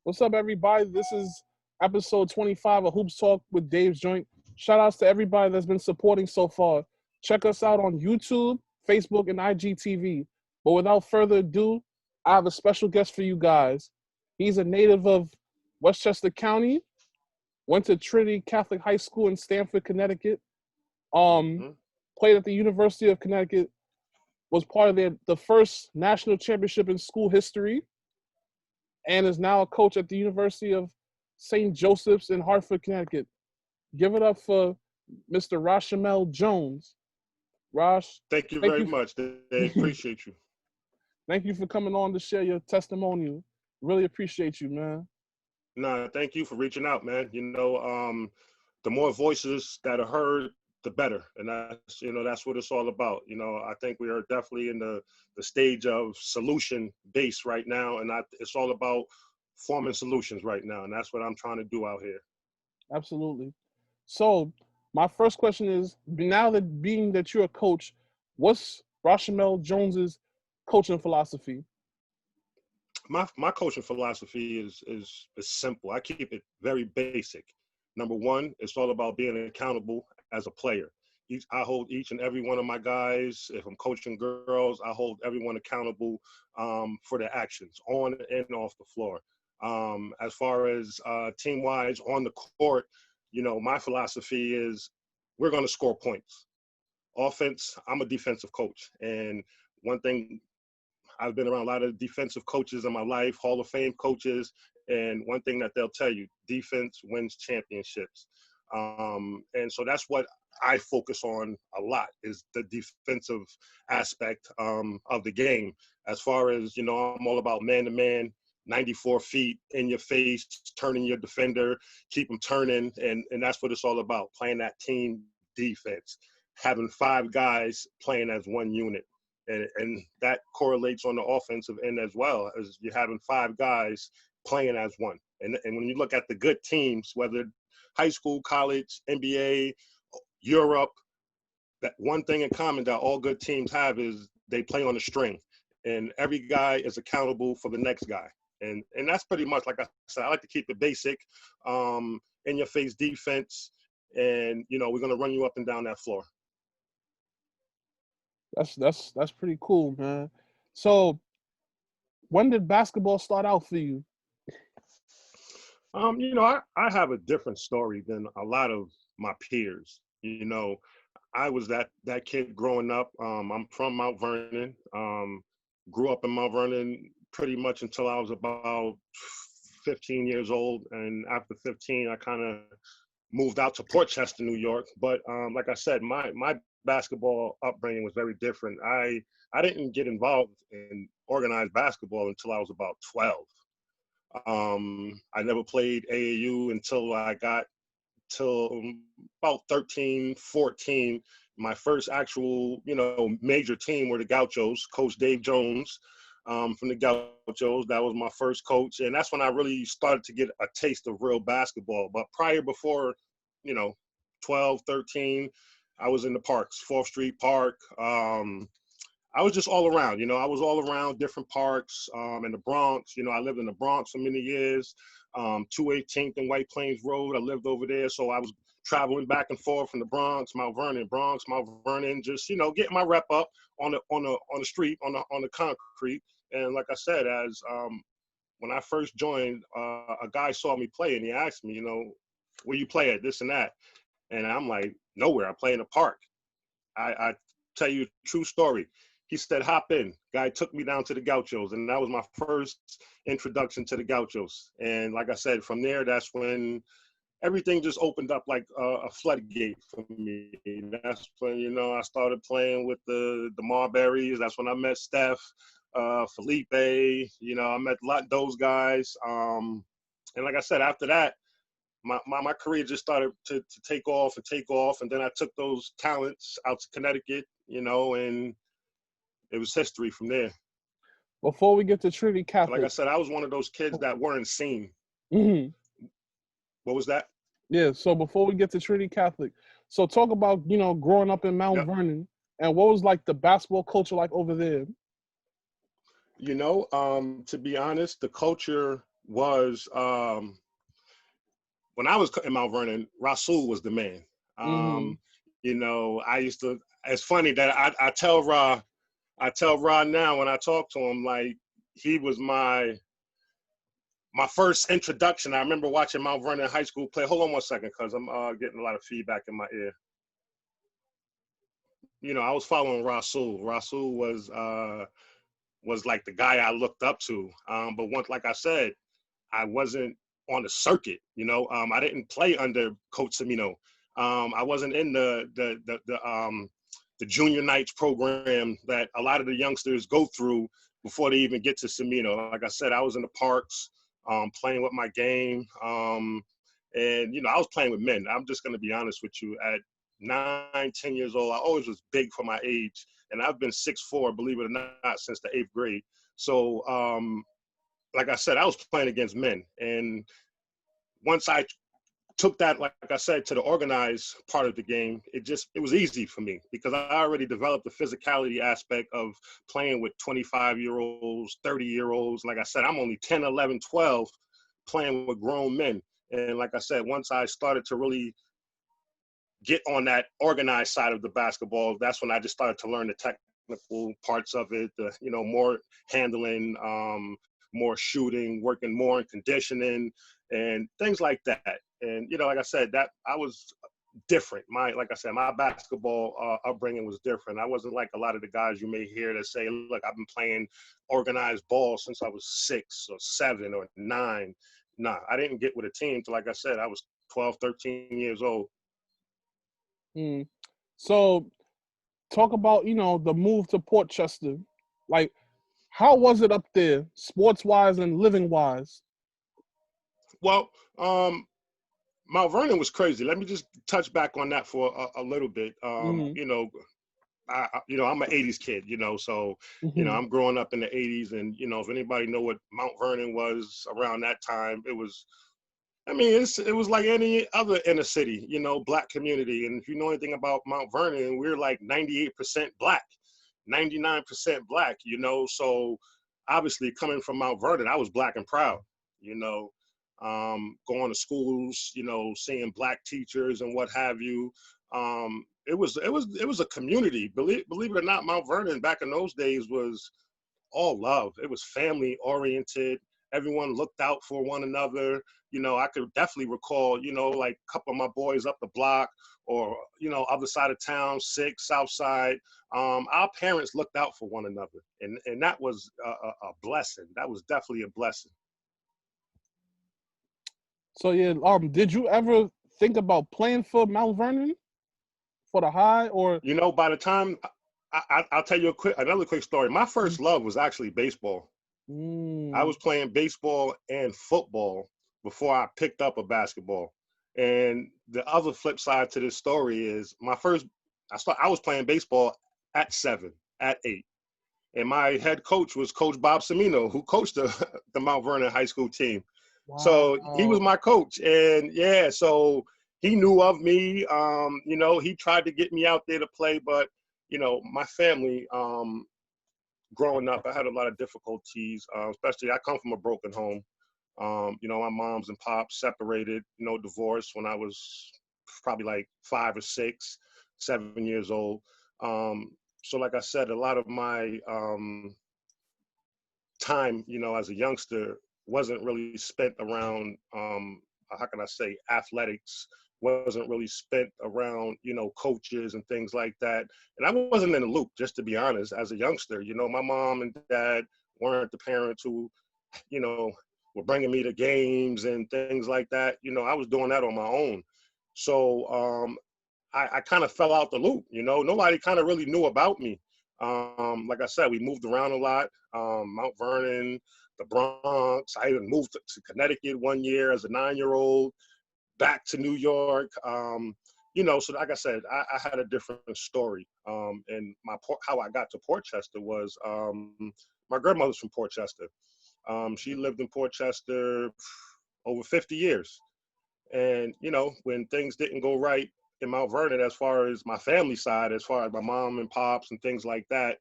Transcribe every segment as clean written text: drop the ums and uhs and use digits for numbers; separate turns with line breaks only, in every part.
What's up, everybody? This is episode 25 of Hoops Talk with Dave's Joint. Shout outs to everybody that's been supporting so far. Check us out on YouTube, Facebook, and IGTV. But without further ado, I have a special guest for you guys. He's a native of Westchester County, went to Trinity Catholic High School in Stamford, Connecticut, played at the University of Connecticut, was part of the first national championship in school history, and is now a coach at the University of St. Joseph's in Hartford, Connecticut. Give it up for Mr. Rashamel Jones. Rash.
Thank you very much. They appreciate you.
Thank you for coming on to share your testimonial. Really appreciate you, man.
Nah, thank you for reaching out, man. The more voices that are heard, the better. And that's what it's all about. I think we are definitely in the stage of solution based right now. And it's all about forming solutions right now. And that's what I'm trying to do out here.
Absolutely. So my first question is, now that being that you're a coach, what's Rashamel Jones's coaching philosophy?
My coaching philosophy is simple. I keep it very basic. Number one, it's all about being accountable as a player. I hold each and every one of my guys. If I'm coaching girls, I hold everyone accountable for their actions on and off the floor. As far as team-wise on the court, my philosophy is we're going to score points. Offense, I'm a defensive coach. And one thing, I've been around a lot of defensive coaches in my life, Hall of Fame coaches, and one thing that they'll tell you, defense wins championships. And so that's what I focus on a lot, is the defensive aspect of the game. As far as, I'm all about man-to-man, 94 feet in your face, turning your defender, keep them turning, and that's what it's all about, playing that team defense, having 5 guys playing as one unit. And that correlates on the offensive end as well, as you're having 5 guys playing as one. And when you look at the good teams, whether high school, college, NBA, Europe, that one thing in common that all good teams have is they play on a string. And every guy is accountable for the next guy. And that's pretty much, like I said, I like to keep it basic, in your face defense. And, we're going to run you up and down that floor.
That's pretty cool, man. So when did basketball start out for you?
I have a different story than a lot of my peers. I was that kid growing up. I'm from Mount Vernon. Grew up in Mount Vernon pretty much until I was about 15 years old. And after 15, I kind of moved out to Portchester, New York. But like I said, my basketball upbringing was very different. I didn't get involved in organized basketball until I was about 12. I never played AAU until I got till about 13, 14. My first actual, major team were the Gauchos, Coach Dave Jones from the Gauchos. That was my first coach. And that's when I really started to get a taste of real basketball. But before, 12, 13, I was in the parks, 4th Street Park. I was just all around, I was all around different parks in the Bronx. I lived in the Bronx for many years, 218th and White Plains Road. I lived over there. So I was traveling back and forth from the Bronx, Mount Vernon, just, getting my rep up on the street, on the concrete. And like I said, when I first joined, a guy saw me play and he asked me, where you play at, this and that. And I'm like, nowhere. I play in the park. I tell you a true story. He said, hop in. Guy took me down to the Gauchos, and that was my first introduction to the Gauchos. And like I said, from there, that's when everything just opened up like a floodgate for me. That's when, I started playing with the Marberries. That's when I met Steph, Felipe. I met a lot of those guys. And like I said, after that, my career just started to take off. And then I took those talents out to Connecticut, and it was history from there.
Before we get to Trinity Catholic.
Like I said, I was one of those kids that weren't seen.
Mm-hmm.
What was that?
Yeah, so before we get to Trinity Catholic, so talk about, growing up in Mount Vernon, and what was like the basketball culture like over there?
To be honest, the culture was when I was in Mount Vernon, Rashamel was the man.
Mm-hmm.
You know, I used to. It's funny that I tell Ra now when I talk to him, like he was my first introduction. I remember watching Mount Vernon High School play. Hold on one second, cause I'm getting a lot of feedback in my ear. You know, I was following Rashamel. Rashamel was like the guy I looked up to. But once, like I said, I wasn't on the circuit. You know, I didn't play under Coach Semino. I wasn't in the junior nights program that a lot of the youngsters go through before they even get to Semino. Like I said, I was in the parks, playing with my game. And, you know, I was playing with men. I'm just going to be honest with you. At 9, 10 years old, I always was big for my age. And I've been 6'4", believe it or not, since the 8th grade. So, like I said, I was playing against men. And once I took that, like I said, to the organized part of the game, it was easy for me because I already developed the physicality aspect of playing with 25-year-olds, 30-year-olds. Like I said, I'm only 10, 11, 12 playing with grown men. And like I said, once I started to really get on that organized side of the basketball, that's when I just started to learn the technical parts of it, you know, more handling, more shooting, working more in conditioning and things like that. And, you know, like I said, that I was different. Like I said, my basketball upbringing was different. I wasn't like a lot of the guys you may hear that say, look, I've been playing organized ball since I was 6 or 7 or 9. Nah, I didn't get with a team till, like I said, I was 12, 13 years old.
Mm. So talk about, you know, the move to Port Chester. Like, how was it up there, sports-wise and living-wise?
Well, Mount Vernon was crazy. Let me just touch back on that for a little bit.
Mm-hmm.
You know, I'm an 80s kid, you know, so, you know,
Mm-hmm.
I'm growing up in the 80s and, you know, if anybody know what Mount Vernon was around that time, it was like any other inner city, you know, black community. And if you know anything about Mount Vernon, we're like 98% black, 99% black, you know, so obviously coming from Mount Vernon, I was black and proud, you know. Going to schools, you know, seeing black teachers and what have you. It was a community. Believe it or not, Mount Vernon back in those days was all love. It was family oriented. Everyone looked out for one another. You know, I could definitely recall, you know, like a couple of my boys up the block or, you know, other side of town, 6, south side. Our parents looked out for one another. And that was a blessing. That was definitely a blessing.
So yeah, did you ever think about playing for Mount Vernon for the high or?
You know, by the time I'll tell you another quick story. My first love was actually baseball. I
Mm.
was playing baseball and football before I picked up a basketball. And the other flip side to this story is I was playing baseball at 7, at 8. And my head coach was Coach Bob Semino, who coached the Mount Vernon High School team. So he was
Wow.
my coach. And yeah, so he knew of me. You know, he tried to get me out there to play, but, you know, my family, growing up, I had a lot of difficulties, especially I come from a broken home. You know, my moms and pops separated, you know, divorced when I was probably like 5 or 6, 7 years old. So like I said, a lot of my time, you know, as a youngster wasn't really spent around, how can I say, athletics, wasn't really spent around, you know, coaches and things like that. And I wasn't in the loop, just to be honest, as a youngster. You know, my mom and dad weren't the parents who, you know, were bringing me to games and things like that. You know, I was doing that on my own. So I kind of fell out the loop, you know, nobody kind of really knew about me. Like I said, we moved around a lot, Mount Vernon, the Bronx. I even moved to Connecticut one year as a 9-year-old, back to New York. You know, so like I said, I had a different story. And how I got to Port Chester was my grandmother's from Port Chester. She lived in Port Chester over 50 years. And, you know, when things didn't go right in Mount Vernon, as far as my family side, as far as my mom and pops and things like that,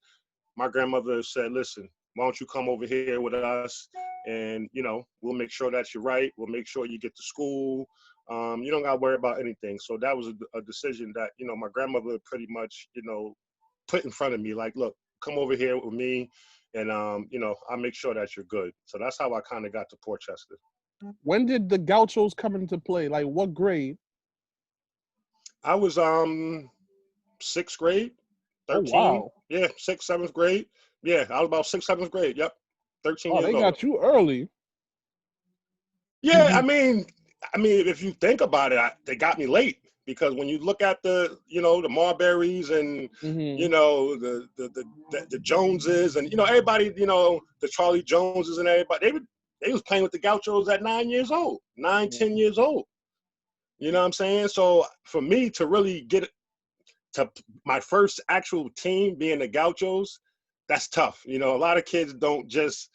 my grandmother said, listen, why don't you come over here with us? And, you know, we'll make sure that you're right. We'll make sure you get to school. You don't got to worry about anything. So that was a decision that, you know, my grandmother pretty much, you know, put in front of me. Like, look, come over here with me and, you know, I'll make sure that you're good. So that's how I kind of got to Portchester.
When did the Gauchos come into play? Like what grade?
I was sixth grade,
Oh
13.
wow.
Yeah, sixth, seventh grade. Yeah, I was about sixth, seventh grade. Yep. 13
Oh,
years
they
old.
got you early.
Yeah, I mean, if you think about it, they got me late because when you look at the, you know, the Marburys and you know the Joneses and you know everybody, you know the Charlie Joneses and everybody, they was playing with the Gauchos at 9 years old, 9, 10 years old. You know what I'm saying? So for me to really get to my first actual team being the Gauchos, that's tough. You know, a lot of kids don't just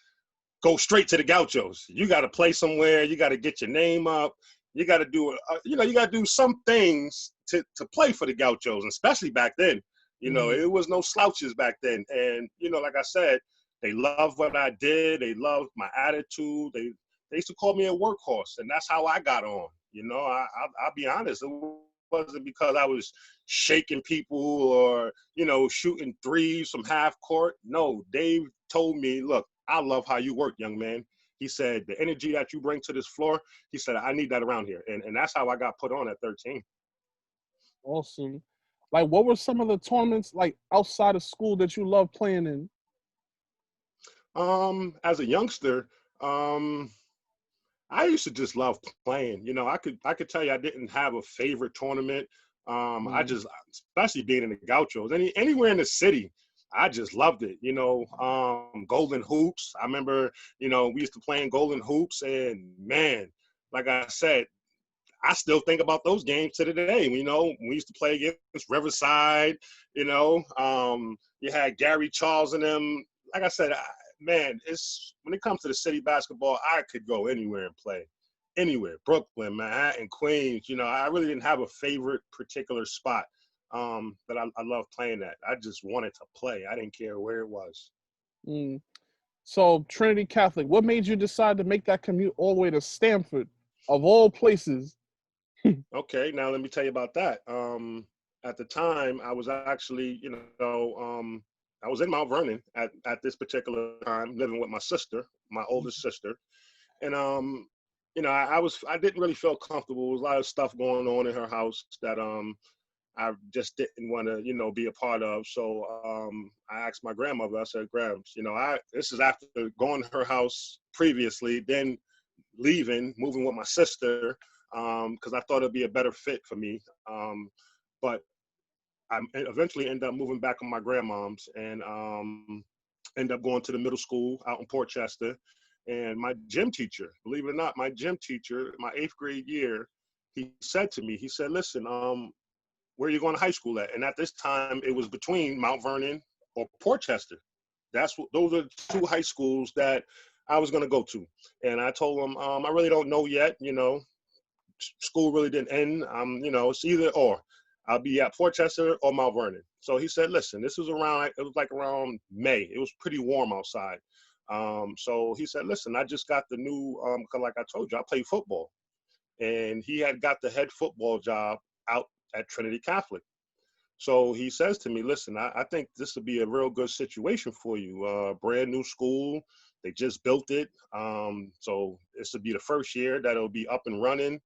go straight to the Gauchos. You got to play somewhere. You got to get your name up. You got to do, you know, you got to do some things to play for the Gauchos, and especially back then. You know, it was no slouches back then. And, you know, like I said, they loved what I did. They loved my attitude. They used to call me a workhorse, and that's how I got on. You know, I'll be honest. It wasn't because I was shaking people or, you know, shooting threes from half court. No, Dave told me, look, I love how you work, young man. He said, the energy that you bring to this floor, he said, I need that around here. And that's how I got put on at 13.
Awesome. Like what were some of the tournaments like outside of school that you loved playing in?
As a youngster, I used to just love playing. You know, I could tell you I didn't have a favorite tournament. I just, especially being in the Gauchos, anywhere in the city, I just loved it. You know, Golden Hoops. I remember, you know, we used to play in Golden Hoops, and man, like I said, I still think about those games to today. You know, we used to play against Riverside. You know, you had Gary Charles and them. Like I said, man, it's when it comes to the city basketball, I could go anywhere and play. Anywhere, Brooklyn, Manhattan, Queens. You know, I really didn't have a favorite particular spot that I love playing at. I just wanted to play. I didn't care where it was.
Mm. So Trinity Catholic, what made you decide to make that commute all the way to Stamford, of all places?
Okay, now let me tell you about that. At the time, I was actually, you know, I was in Mount Vernon at this particular time, living with my sister, my oldest sister, and you know, I didn't really feel comfortable. There was a lot of stuff going on in her house that I just didn't want to, you know, be a part of. So I asked my grandmother. I said, "Grams, you know, this is after going to her house previously, then leaving, moving with my sister, because I thought it'd be a better fit for me. But I eventually ended up moving back with my grandmom's and ended up going to the middle school out in Portchester. And my gym teacher, believe it or not, my gym teacher, my 8th grade year, he said to me, he said, listen, where are you going to high school at? And at this time, it was between Mount Vernon or Portchester. Those are the 2 high schools that I was going to go to. And I told him, I really don't know yet. You know, school really didn't end. You know, it's either or. I'll be at Portchester or Mount Vernon. So he said, listen, it was like around May. It was pretty warm outside. So he said, listen, I just got the new, cause like I told you, I play football. And he had got the head football job out at Trinity Catholic. So he says to me, listen, I think this would be a real good situation for you. Brand new school. They just built it. So this would be the first year that it'll be up and running.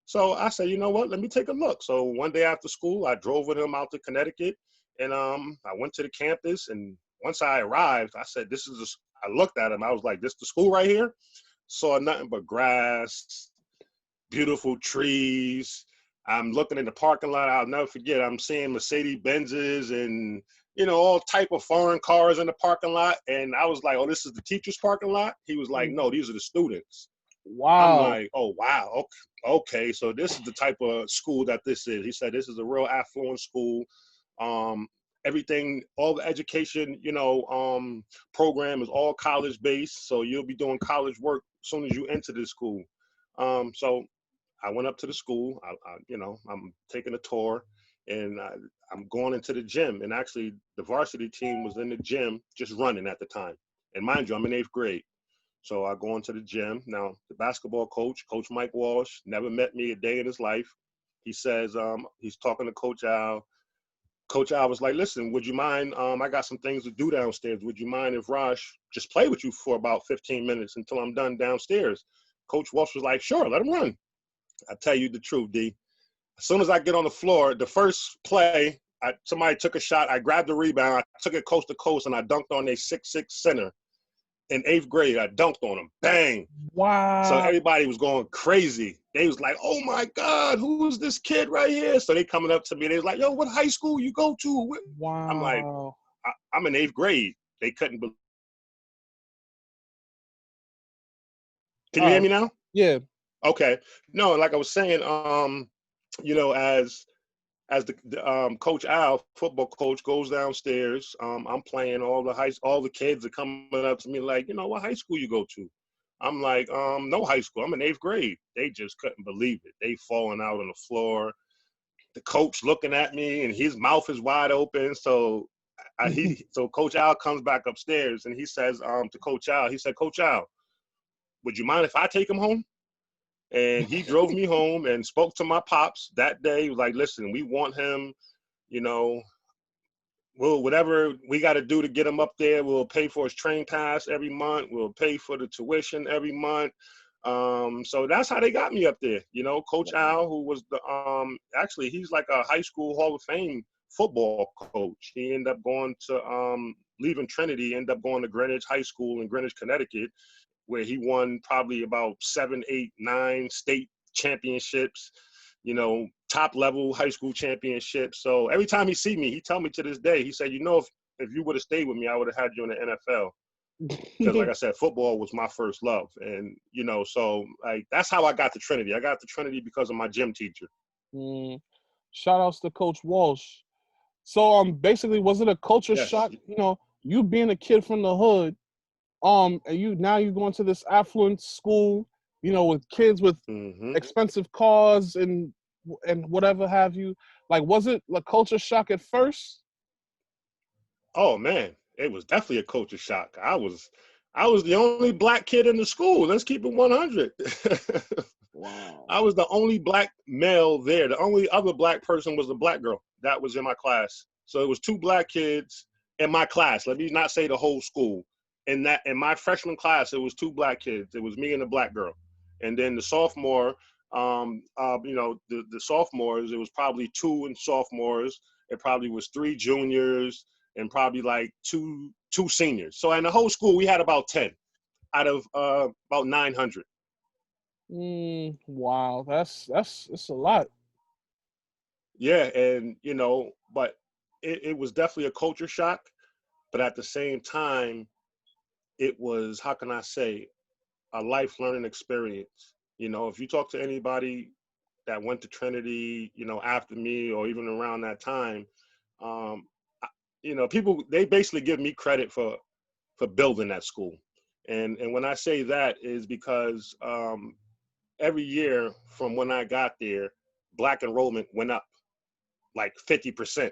So I said, you know what, let me take a look. So one day after school, I drove with him out to Connecticut, and I went to the campus. And once I arrived, I said, I looked at him. I was like, this the school right here? Saw nothing but grass, beautiful trees. I'm looking in the parking lot. I'll never forget. I'm seeing Mercedes Benzes and, you know, all type of foreign cars in the parking lot. And I was like, oh, this is the teacher's parking lot? He was like, no, these are the students. I'm
Wow.
like, oh, wow. Okay. So this is the type of school that this is. He said, this is a real affluent school. Everything, all the education, you know, program is all college based. So you'll be doing college work as soon as you enter this school. So I went up to the school. You know, I'm taking a tour, and I'm going into the gym. And actually, the varsity team was in the gym just running at the time. And mind you, I'm in 8th grade. So I go into the gym. Now, the basketball coach, Coach Mike Walsh, never met me a day in his life. He says, he's talking to Coach Al. Coach Al was like, listen, would you mind, I got some things to do downstairs. Would you mind if Raj just play with you for about 15 minutes until I'm done downstairs? Coach Walsh was like, sure, let him run. I tell you the truth, D. As soon as I get on the floor, the first play, somebody took a shot. I grabbed the rebound. I took it coast to coast, and I dunked on a 6'6" center. In 8th grade, I dunked on him. Bang.
Wow.
So everybody was going crazy. They was like, oh, my God, who is this kid right here? So they coming up to me. They was like, yo, what high school you go to?
Wow.
I'm like, I'm in 8th grade. They couldn't believe. Can you hear me now?
Yeah.
Okay. No, like I was saying, you know, as the Coach Al, football coach, goes downstairs, I'm playing. All the kids are coming up to me like, you know, what high school you go to? I'm like, no high school. I'm in 8th grade. They just couldn't believe it. They falling out on the floor. The coach looking at me, and his mouth is wide open. So so Coach Al comes back upstairs, and he says to Coach Al, he said, Coach Al, would you mind if I take him home? And he drove me home and spoke to my pops that day. He was like, listen, we want him, you know, whatever we got to do to get him up there, we'll pay for his train pass every month. We'll pay for the tuition every month. So that's how they got me up there. You know, Coach Al, who was actually, he's like a high school Hall of Fame football coach. He ended up going to, leaving Trinity, ended up going to Greenwich High School in Greenwich, Connecticut, where he won probably about 7, 8, 9 state championships, you know, top level high school championships. So every time he see me, he tell me to this day, he said, you know, if you would have stayed with me, I would have had you in the NFL. Because like I said, football was my first love. And, you know, so like that's how I got to Trinity. I got to Trinity because of my gym teacher.
Shout outs to Coach Walsh. So basically, was it a culture
Yes.
shock? You know, you being a kid from the hood, and you going to this affluent school, you know, with kids with expensive cars and whatever have you. Like, was it a culture shock at first?
Oh man, it was definitely a culture shock. I was the only black kid in the school. Let's keep it 100.
Wow.
I was the only black male there. The only other black person was a black girl that was in my class. So it was 2 black kids in my class. Let me not say the whole school. In my freshman class, it was 2 black kids. It was me and a black girl. And then the sophomore, you know, the sophomores, it was probably 2 sophomores. It probably was 3 juniors and probably like two seniors. So in the whole school, we had about 10 out of about 900.
Wow, that's a lot.
Yeah, and you know, but it was definitely a culture shock. But at the same time, it was, how can I say, a life learning experience. You know, if you talk to anybody that went to Trinity, you know, after me or even around that time, you know, people, they basically give me credit for building that school. And when I say that is because every year from when I got there, black enrollment went up like 50%.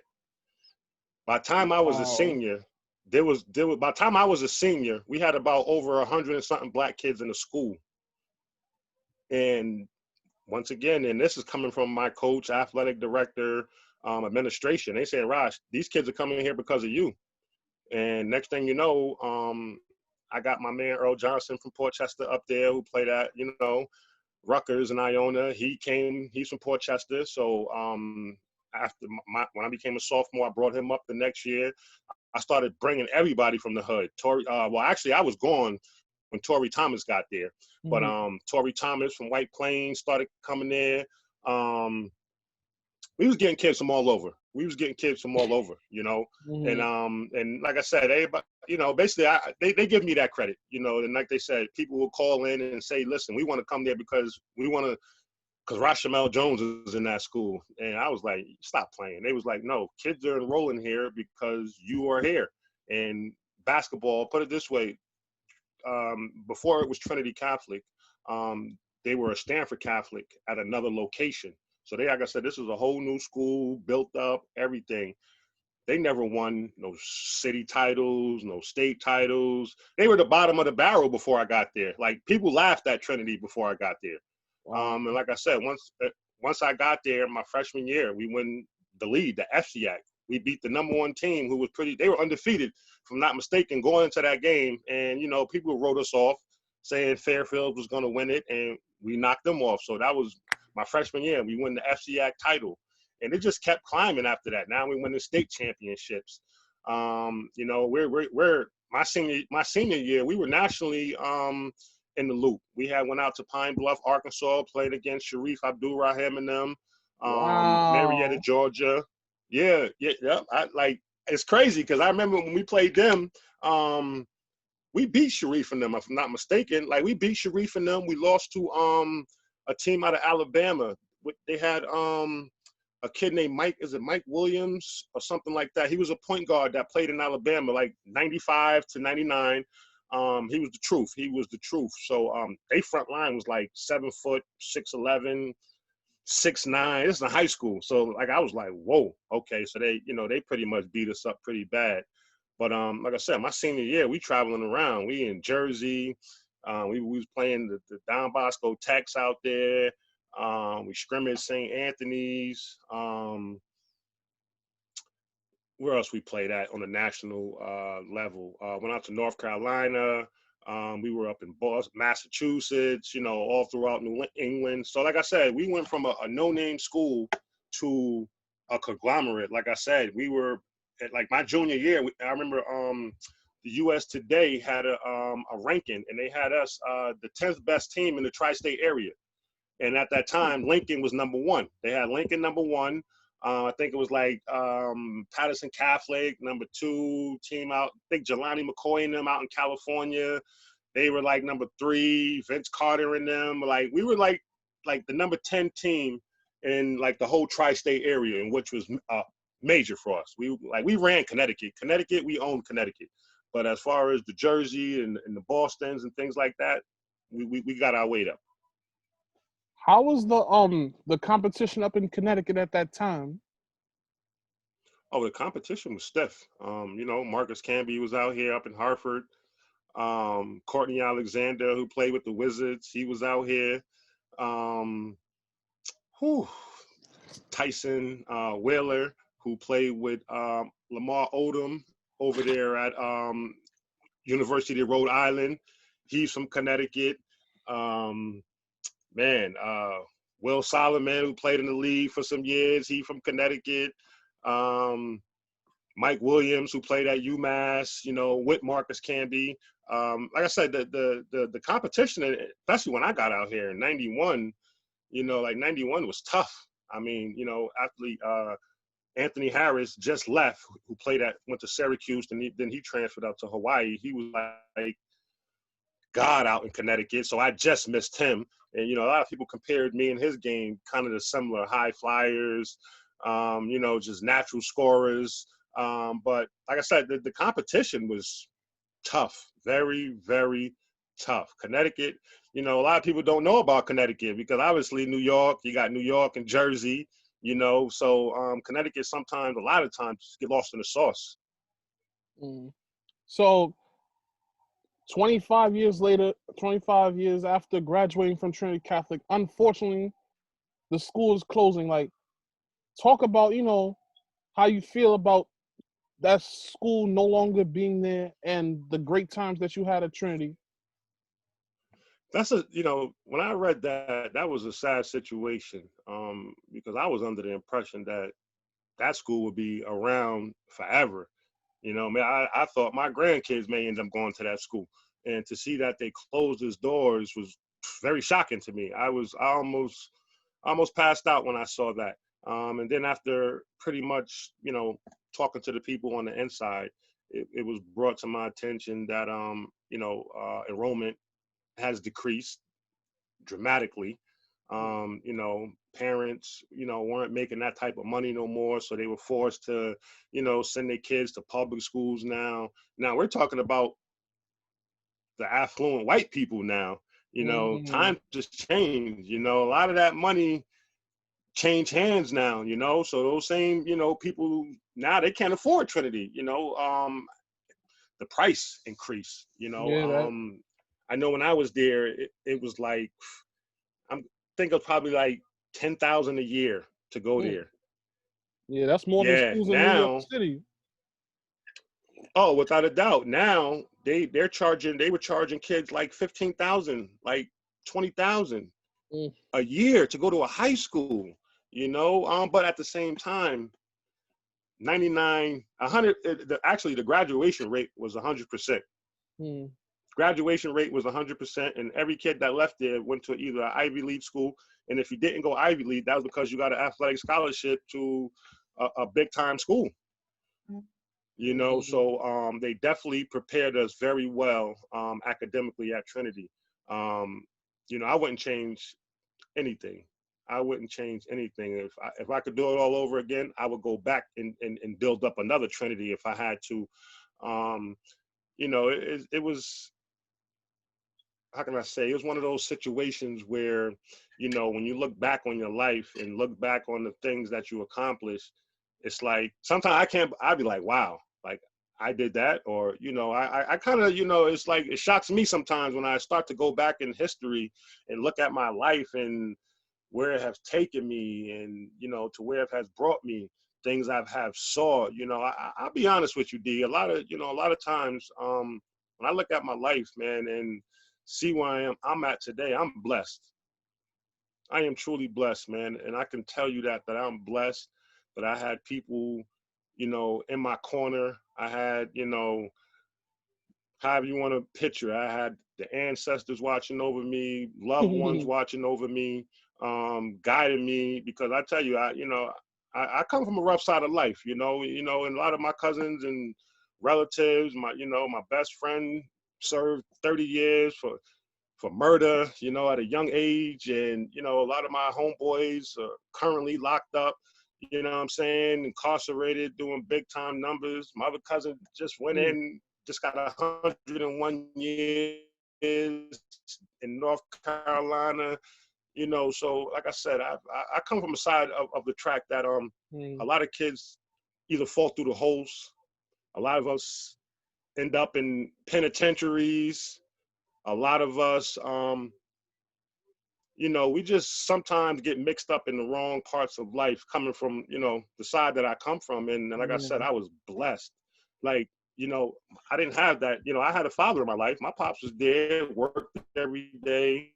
By the time I was a senior, there was by the time I was a senior, we had about over 100 and something black kids in the school. And once again, and this is coming from my coach, athletic director, administration. They said, Raj, these kids are coming here because of you. And next thing you know, I got my man Earl Johnson from Port Chester up there who played at, you know, Rutgers and Iona. He's from Port Chester. So after when I became a sophomore, I brought him up the next year. I started bringing everybody from the hood. Well, actually, I was gone when Torrey Thomas got there. But Torrey Thomas from White Plains started coming there. We was getting kids from all over. You know. And like I said, everybody, you know, basically they give me that credit, you know, and like they said, people will call in and say, listen, we want to come there because Rashamel Jones is in that school. And I was like, stop playing. They was like, no, kids are enrolling here because you are here. And basketball, put it this way, before it was Trinity Catholic, they were a Stamford Catholic at another location. So they, like I said, this was a whole new school, built up, everything. they never won no city titles, no state titles. They were the bottom of the barrel before I got there. Like, people laughed at Trinity before I got there.
Wow.
And like I said, once I got there, my freshman year, we won the lead, the FCIAC. We beat the #1 team, who was they were undefeated, if I'm not mistaken, going into that game. And, you know, people wrote us off saying Fairfield was going to win it, and we knocked them off. So that was my freshman year. We won the FCIAC title. And it just kept climbing after that. Now we win the state championships. You know, we're my senior year, we were nationally in the loop. We went out to Pine Bluff, Arkansas, played against Sharif Abdul-Rahim and them,
Wow.
Marietta, Georgia. Yeah. It's crazy because I remember when we played them, we beat Sharif and them, if I'm not mistaken. Like, we beat Sharif and them. We lost to a team out of Alabama. They had a kid named Mike Williams or something like that. He was a point guard that played in Alabama, like 95 to 99. He was the truth. So they front line was like 7 foot, 6'11", 6'9". This is in high school. So, like, I was like, whoa, okay. So they pretty much beat us up pretty bad. But like I said, my senior year, we traveling around. We in Jersey. We was playing the Don Bosco Techs out there. We scrimmaged St. Anthony's. Where else we played at on the national level? Went out to North Carolina. We were up in Boston, Massachusetts, you know, all throughout New England. So, like I said, we went from a no-name school to a conglomerate. Like I said, we were at, like, my junior year, I remember the US Today had a ranking, and they had us the 10th best team in the tri-state area. And at that time, Lincoln was #1. They had Lincoln #1. I think it was like Patterson Catholic, #2 team out. I think Jelani McCoy and them out in California. They were like #3. Vince Carter and them. Like, we were like the #10 team in like the whole tri-state area, and which was major for us. We ran Connecticut. We owned Connecticut. But as far as the Jersey and the Bostons and things like that, we got our weight up.
How was the competition up in Connecticut at that time?
Oh, the competition was stiff. You know, Marcus Camby was out here up in Hartford. Courtney Alexander, who played with the Wizards, he was out here. Tyson Whaler, who played with Lamar Odom over there at University of Rhode Island. He's from Connecticut. Will Solomon, who played in the league for some years, he from Connecticut. Mike Williams, who played at UMass, you know, with Marcus Camby. Like I said, the competition, especially when I got out here in '91, you know, like 91 was tough. I mean, you know, athlete Anthony Harris just left, who went to Syracuse, and then he transferred out to Hawaii. He was like God out in Connecticut, so I just missed him. And, you know, a lot of people compared me and his game kind of to similar high flyers, you know, just natural scorers. But like I said, the competition was tough, very, very tough. Connecticut, you know, a lot of people don't know about Connecticut because obviously New York, you got New York and Jersey, you know, so Connecticut sometimes, a lot of times, get lost in the sauce.
So 25 years after graduating from Trinity Catholic, unfortunately, the school is closing. Like, talk about, you know, how you feel about that school no longer being there and the great times that you had at Trinity.
You know, when I read that was a sad situation, because I was under the impression that school would be around forever. You know, man, I thought my grandkids may end up going to that school, and to see that they closed its doors was very shocking to me. I almost passed out when I saw that. And then after pretty much, you know, talking to the people on the inside, it was brought to my attention that, you know, enrollment has decreased dramatically. You know, parents, you know, weren't making that type of money no more. So they were forced to, you know, send their kids to public schools now. Now we're talking about the affluent white people now. You know, times just changed. You know, a lot of that money changed hands now, you know. So those same, you know, people who now they can't afford Trinity. The price increased.
Yeah,
I know when I was there, it was like I'm think of probably like 10,000 a year to go there.
yeah, that's more than
Yeah,
schools in New York
now,
City.
oh, without a doubt, now they were charging kids like 15,000, like 20,000
Mm.
a year to go to a high school. But at the same time, 99, 100. Actually, the graduation rate was 100%.
Mm.
Graduation rate was 100%, and every kid that left there went to either an Ivy League school, and if you didn't go Ivy League, that was because you got an athletic scholarship to a big time school. So they definitely prepared us very well academically at Trinity. I wouldn't change anything. I wouldn't change anything. If I could do it all over again, I would go back and build up another Trinity if I had to. It was, how can I say, it was one of those situations where, when you look back on your life and look back on the things that you accomplished, it's like, sometimes I'd be like, wow, like I did that. Or, I kind of, it's like, it shocks me sometimes when I start to go back in history and look at my life and where it has taken me and, to where it has brought me, things have saw. I'll be honest with you, D, a lot of times when I look at my life, man, and see where I'm at today, I'm blessed. I am truly blessed, man. And I can tell you that I'm blessed, that I had people, in my corner. I had, however you want to picture, I had the ancestors watching over me, loved ones watching over me, guiding me, because I tell you, I come from a rough side of life, and a lot of my cousins and relatives, my best friend served 30 years for murder, at a young age. And, a lot of my homeboys are currently locked up, what I'm saying, incarcerated, doing big time numbers. My other cousin just went in, just got 101 years in North Carolina. So like I said, I come from a side of the track that a lot of kids either fall through the holes. A lot of us end up in penitentiaries. A lot of us, we just sometimes get mixed up in the wrong parts of life, coming from, the side that I come from. And like I said, I was blessed. Like, I didn't have that. I had a father in my life. My pops was there, worked every day,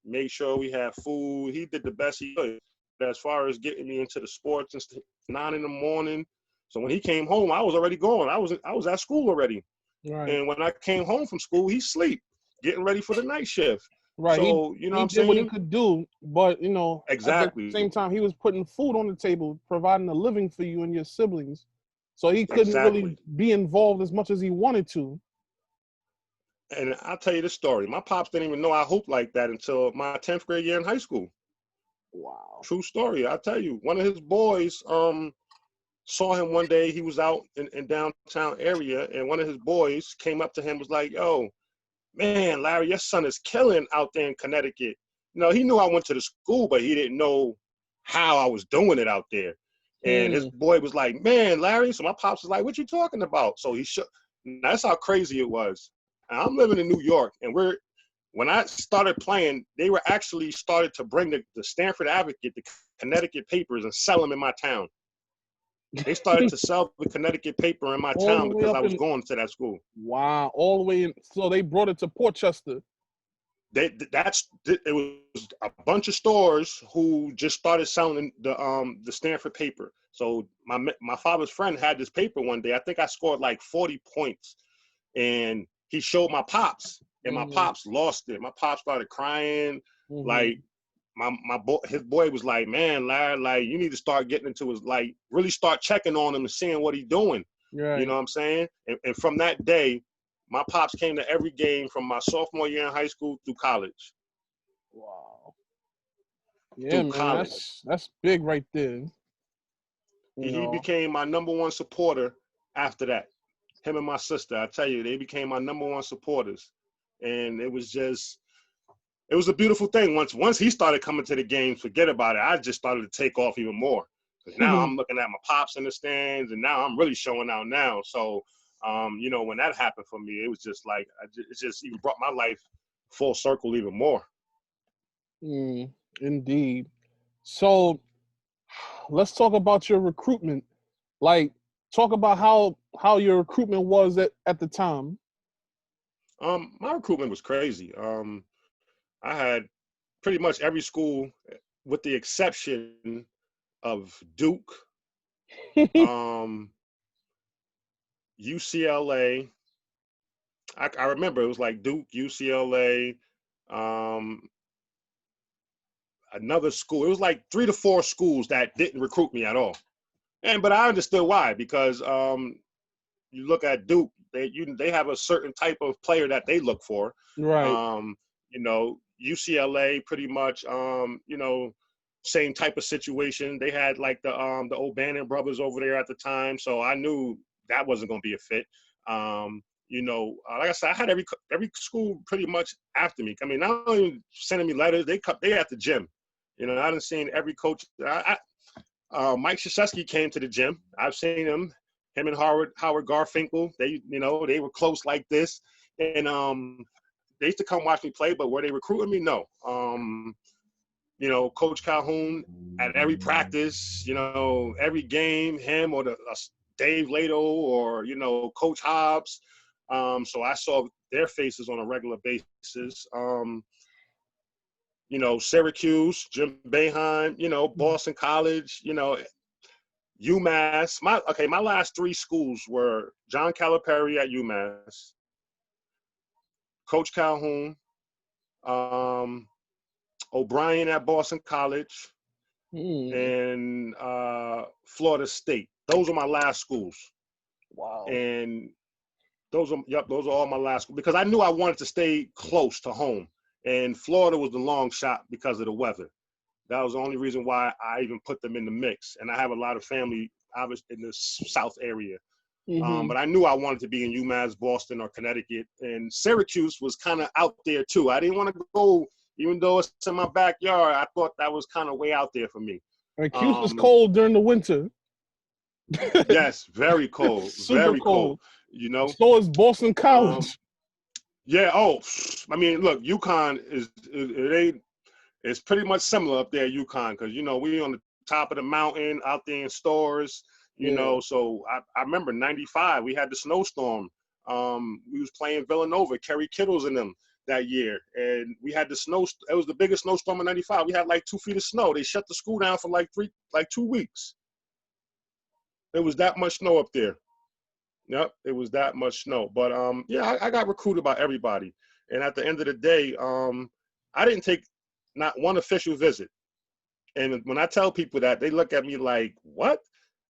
made sure we had food. He did the best he could. But as far as getting me into the sports and 9 a.m. So when he came home, I was already going. I was at school already. Right. And when I came home from school, he sleep, getting ready for the night shift.
Right.
So,
he did what he could do, but,
exactly.
At the same time, he was putting food on the table, providing a living for you and your siblings. So he couldn't really be involved as much as he wanted to.
And I'll tell you the story. My pops didn't even know I hooped like that until my 10th grade year in high school.
Wow.
True story. I'll tell you. One of his boys saw him one day. He was out in downtown area, and one of his boys came up to him, was like, yo, man, Larry, your son is killing out there in Connecticut. He knew I went to the school, but he didn't know how I was doing it out there. And his boy was like, man, Larry. So my pops was like, what you talking about? So he shook. That's how crazy it was. I'm living in New York, and when I started playing, they were actually started to bring the Stamford Advocate, the Connecticut papers, and sell them in my town. They started to sell the Connecticut paper in my town because I was going to that school.
Wow, all the way in. So they brought it to Portchester.
It was a bunch of stores who just started selling the Stamford paper. So my father's friend had this paper one day. I think I scored like 40 points, and he showed my pops, and my pops lost it. My pops started crying. Like his boy was like, man, Larry, like you need to start getting into his, like really start checking on him and seeing what he's doing. Right. You know what I'm saying? And from that day, my pops came to every game from my sophomore year in high school through college.
Wow. Yeah, man, that's big right there.
He became my number one supporter after that. Him and my sister, I tell you, they became my number one supporters. And it was just, it was a beautiful thing. Once he started coming to the games, forget about it. I just started to take off even more. Because now I'm looking at my pops in the stands, and now I'm really showing out now. So, you know, when that happened for me, it was just like, it just even brought my life full circle even more.
Indeed. So let's talk about your recruitment. Like, talk about how your recruitment was at the time.
My recruitment was crazy. I had pretty much every school, with the exception of Duke, UCLA. I remember it was like Duke, UCLA, another school. It was like 3 to 4 schools that didn't recruit me at all. But I understood why, because you look at Duke, they have a certain type of player that they look for.
Right.
You know, UCLA pretty much, you know, same type of situation. They had like the O'Bannon brothers over there at the time, so I knew that wasn't going to be a fit. You know, like I said, I had every school pretty much after me. I mean, not only sending me letters, they at the gym. You know, I done seen every coach. Mike Krzyzewski came to the gym. I've seen him and Howard Garfinkel. They, you know, they were close like this, and they used to come watch me play. But were they recruiting me? No. You know, Coach Calhoun at every practice, you know, every game, him or Dave Lato or, you know, Coach Hobbs. So I saw their faces on a regular basis. You know, Syracuse, Jim Boeheim, you know, Boston College, you know, UMass. My last 3 schools were John Calipari at UMass, Coach Calhoun, O'Brien at Boston College, and Florida State. Those are my last schools.
Wow.
And those are all my last schools, because I knew I wanted to stay close to home. And Florida was the long shot because of the weather. That was the only reason why I even put them in the mix. And I have a lot of family in the South area. But I knew I wanted to be in UMass, Boston, or Connecticut. And Syracuse was kind of out there too. I didn't want to go, even though it's in my backyard. I thought that was kind of way out there for me.
And Cuse is cold during the winter.
Yes, very cold.
Super
very cold. You know.
So is Boston College.
Yeah. Oh, I mean, look, UConn it's pretty much similar up there at UConn, because, you know, we on the top of the mountain out there in Storrs, you know. So I remember 95, we had the snowstorm. We was playing Villanova, Kerry Kittles and them that year. And we had the snow. It was the biggest snowstorm in 95. We had like 2 feet of snow. They shut the school down for like 2 weeks. It was that much snow up there. Yep, it was that much snow. But yeah, I got recruited by everybody. And at the end of the day, I didn't take not one official visit. And when I tell people that, they look at me like, what?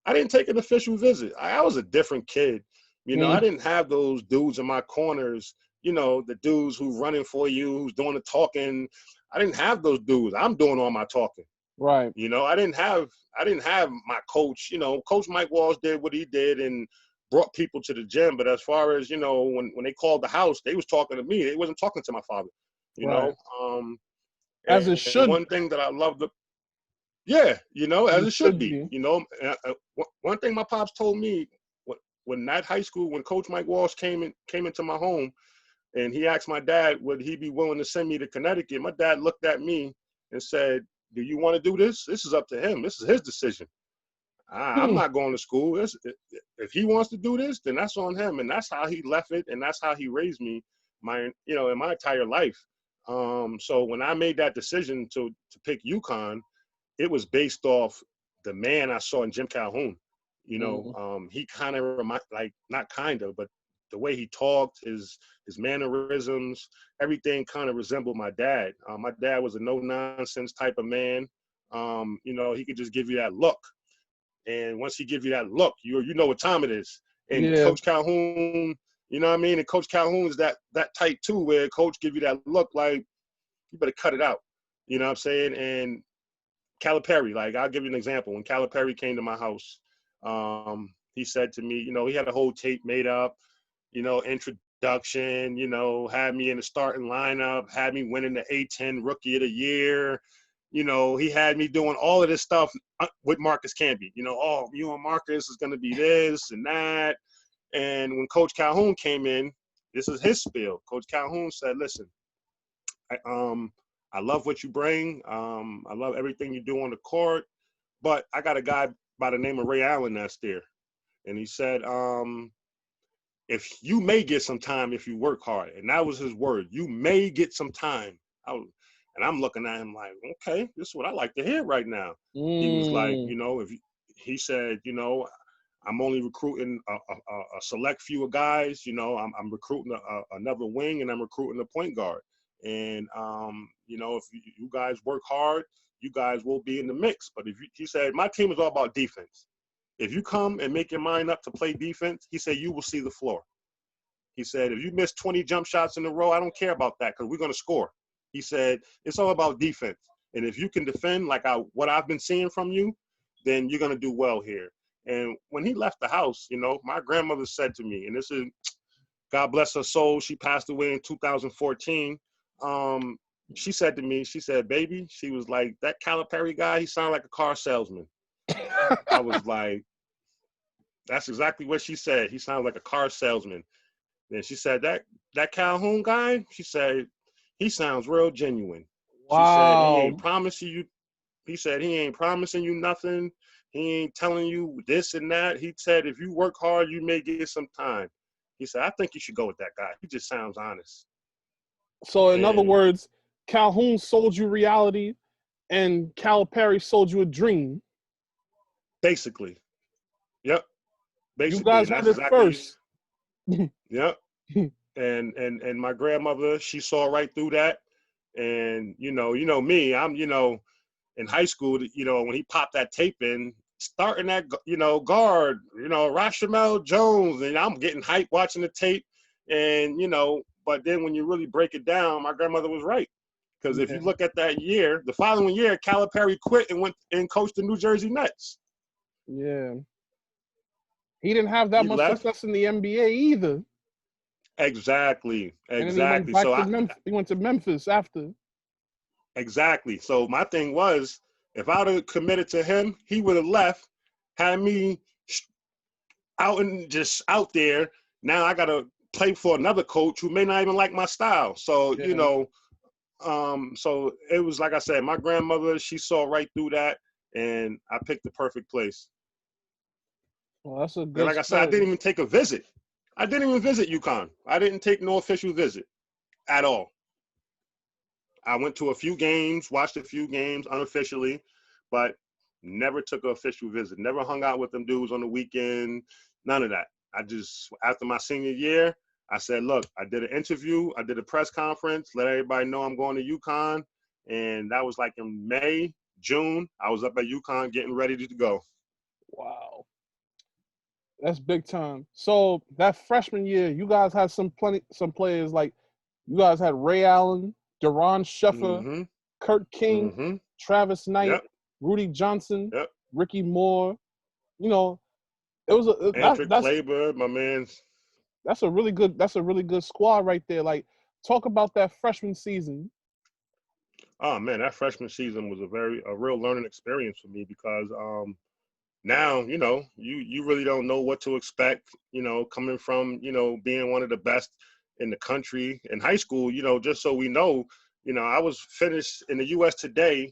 I didn't take an official visit. I was a different kid. You know, I didn't have those dudes in my corners, you know, the dudes who running for you, who's doing the talking. I didn't have those dudes. I'm doing all my talking.
Right.
You know, I didn't have my coach. You know, Coach Mike Walsh did what he did and brought people to the gym. But as far as, you know, when they called the house, they was talking to me. They wasn't talking to my father, you know.
As it should.
One thing that I loved, yeah, you know, as it should be. You know, one thing my pops told me when at high school, when Coach Mike Walsh came into my home, and he asked my dad, would he be willing to send me to Connecticut? My dad looked at me and said, do you want to do this? This is up to him. This is his decision. I'm not going to school. If he wants to do this, then that's on him. And that's how he left it. And that's how he raised me in my entire life. So when I made that decision to pick UConn, it was based off the man I saw in Jim Calhoun. You know, he kind of not kind of, but the way he talked, his mannerisms, everything kind of resembled my dad. My dad was a no-nonsense type of man. You know, he could just give you that look. And once he gives you that look, you know what time it is. And Coach Calhoun, you know what I mean? And Coach Calhoun is that type too, where Coach give you that look like, you better cut it out. You know what I'm saying? And Calipari, like, I'll give you an example. When Calipari came to my house, he said to me, you know, he had a whole tape made up, you know, induction, you know, had me in the starting lineup, had me winning the A-10 Rookie of the Year. You know, he had me doing all of this stuff with Marcus Camby. You know, oh, you and Marcus is going to be this and that. And when Coach Calhoun came in, this is his spiel. Coach Calhoun said, listen, I love what you bring. I love everything you do on the court. But I got a guy by the name of Ray Allen that's there. And he said, if you may get some time if you work hard. And that was his word. You may get some time. And I'm looking at him like, okay, this is what I like to hear right now. He was like, you know, he said, you know, I'm only recruiting a select few of guys. You know, I'm recruiting another wing, and I'm recruiting a point guard. And, you know, if you guys work hard, you guys will be in the mix. But he said, my team is all about defense. If you come and make your mind up to play defense, he said, you will see the floor. He said, if you miss 20 jump shots in a row, I don't care about that because we're going to score. He said, it's all about defense. And if you can defend like what I've been seeing from you, then you're going to do well here. And when he left the house, you know, my grandmother said to me, and this is, God bless her soul, she passed away in 2014. She said to me, she said, baby, she was like, that Calipari guy, he sounded like a car salesman. I was like, that's exactly what she said. He sounded like a car salesman. Then she said, that Calhoun guy, she said, he sounds real genuine.
Wow.
She said, he ain't promising you. He said, he ain't promising you nothing. He ain't telling you this and that. He said, if you work hard, you may get some time. He said, I think you should go with that guy. He just sounds honest.
So in other words, Calhoun sold you reality and Calipari sold you a dream.
Basically. Yep. Basically.
You guys had it first.
Yep. And my grandmother, she saw right through that. And, you know me, I'm, you know, in high school, you know, when he popped that tape in, starting that, you know, guard, you know, Rashamel Jones, and I'm getting hyped watching the tape. And, you know, but then when you really break it down, my grandmother was right. Because if you look at that year, the following year, Calipari quit and went and coached the New Jersey Nets.
Yeah. He didn't have that much success in the NBA either.
Exactly.
And then he went back to Memphis. He went to Memphis after.
Exactly. So my thing was, if I would have committed to him, he would have left, had me out there. Now I got to play for another coach who may not even like my style. So, you know, so it was like I said, my grandmother, she saw right through that, and I picked the perfect place.
Well, that's a good
and like I said, I didn't even take a visit. I didn't even visit UConn. I didn't take no official visit at all. I went to a few games, watched a few games unofficially, but never took an official visit. Never hung out with them dudes on the weekend, none of that. I just, after my senior year, I said, look, I did an interview, I did a press conference, let everybody know I'm going to UConn, and that was like in May, June. I was up at UConn getting ready to go.
Wow. That's big time. So that freshman year, you guys had some players like, you guys had Ray Allen, Deron Sheffer, Kirk King, Travis Knight, Rudy Johnson, Ricky Moore. You know, it was
Andrew Kleber, my man.
That's a really good squad right there. Like, talk about that freshman season.
Oh man, that freshman season was a real learning experience for me because now, you know, you really don't know what to expect, you know, coming from, you know, being one of the best in the country in high school, you know, just so we know, you know, I was finished in the U.S. Today,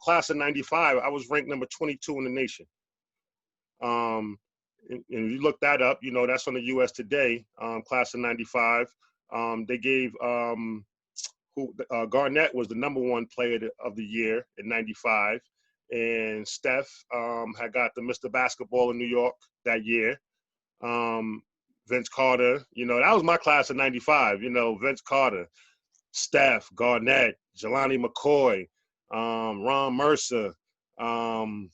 class of 95. I was ranked number 22 in the nation. And you look that up, you know, that's on the U.S. Today, class of 95. They gave Garnett was the number one player of the year in 95. And Steph had got the Mr. Basketball in New York that year. Vince Carter, you know, that was my class of 95, you know, Vince Carter, Steph, Garnett, Jelani McCoy, Ron Mercer. Man,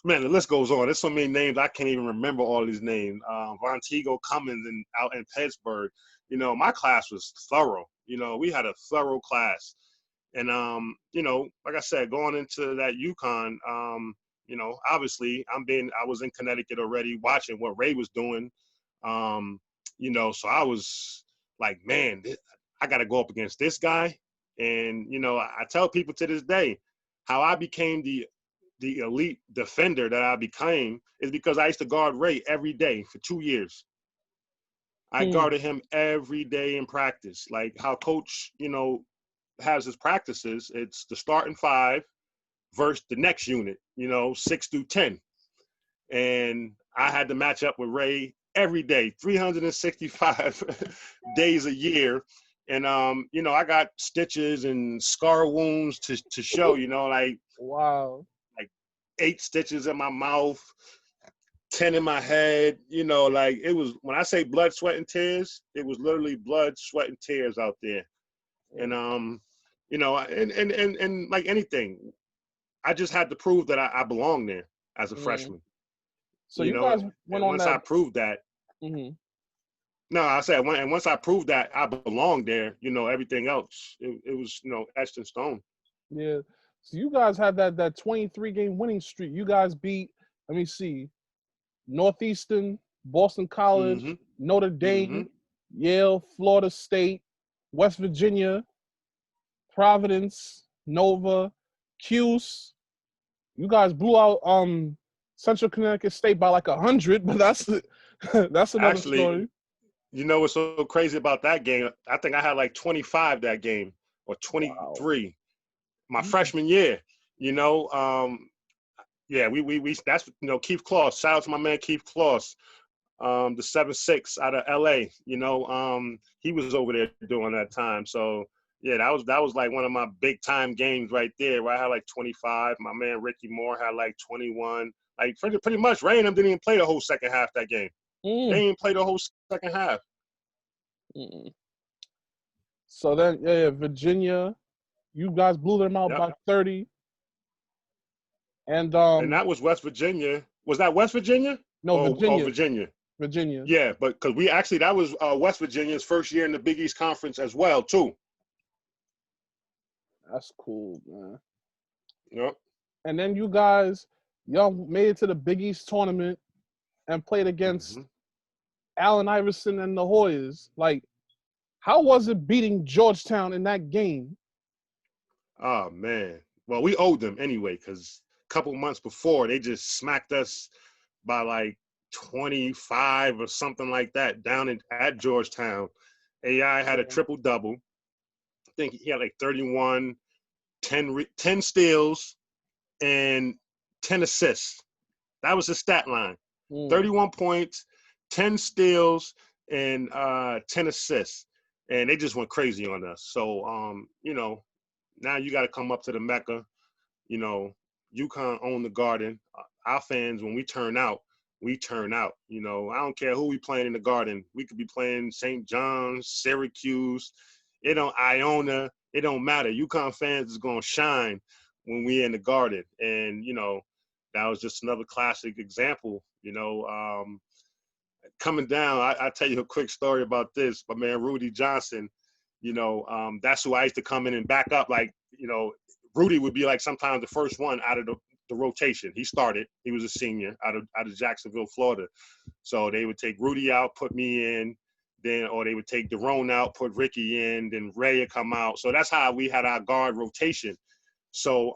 the list goes on. There's so many names, I can't even remember all these names. Vonteego Cummins out in Pittsburgh. You know, my class was thorough. You know, we had a thorough class. And, you know, like I said, going into that UConn, you know, obviously I was in Connecticut already watching what Ray was doing. You know, so I was like, man, I got to go up against this guy. And, you know, I tell people to this day how I became the elite defender that I became is because I used to guard Ray every day for 2 years. I guarded him every day in practice. Like how coach, you know, has his practices, it's the starting 5 versus the next unit, you know, 6 through 10. And I had to match up with Ray every day, 365 days a year. And, you know, I got stitches and scar wounds to show, you know, like,
wow,
like 8 stitches in my mouth, 10 in my head, you know, like it was, when I say blood, sweat, and tears, it was literally blood, sweat, and tears out there. And, you know, and like anything, I just had to prove that I belonged there as a freshman.
So you guys went on
once
that.
I proved that, no, I said, and once I proved that I belonged there, you know, everything else, it was, you know, etched in stone.
Yeah. So you guys had that 23-game winning streak. You guys beat, let me see, Northeastern, Boston College, Notre Dame, Yale, Florida State, West Virginia, Providence, Nova, Cuse. You guys blew out Central Connecticut State by like 100, but that's another story.
You know what's so crazy about that game? I think I had like 25 that game or 23 my freshman year. You know, yeah, we that's, you know, Keith Kloss. Shout out to my man Keith Kloss, the 7'6" out of LA. You know, he was over there during that time. So yeah, that was like one of my big time games right there, where I had like 25. My man Ricky Moore had like 21. Like pretty much Ray and them didn't even play the whole second half that game. They didn't play the whole second half.
So then, yeah, Virginia, you guys blew them out by 30. And
that was West Virginia. Was that West Virginia?
No, Virginia.
Virginia.
Virginia.
Yeah, but because that was West Virginia's first year in the Big East Conference as well, too.
That's cool, man.
Yep.
And then y'all made it to the Big East tournament and played against Allen Iverson and the Hoyas. Like, how was it beating Georgetown in that game?
Oh, man. Well, we owed them anyway, because a couple months before, they just smacked us by like 25 or something like that down at Georgetown. AI had a triple-double. I think he had like 31, 10 steals, and 10 assists. That was his stat line. 31 points, 10 steals, and 10 assists. And they just went crazy on us. So, you know, now you got to come up to the Mecca. You know, UConn own the Garden. Our fans, when we turn out, we turn out. You know, I don't care who we playing in the Garden. We could be playing St. John's, Syracuse, Iona. It don't matter. UConn fans is going to shine when we in the Garden. And, you know, that was just another classic example. You know, coming down, I tell you a quick story about this. My man Rudy Johnson, you know, that's who I used to come in and back up. Like, you know, Rudy would be like sometimes the first one out of the rotation. He started. He was a senior out of Jacksonville, Florida. So they would take Rudy out, put me in, or they would take Daron out, put Ricky in, then Ray would come out. So that's how we had our guard rotation. So,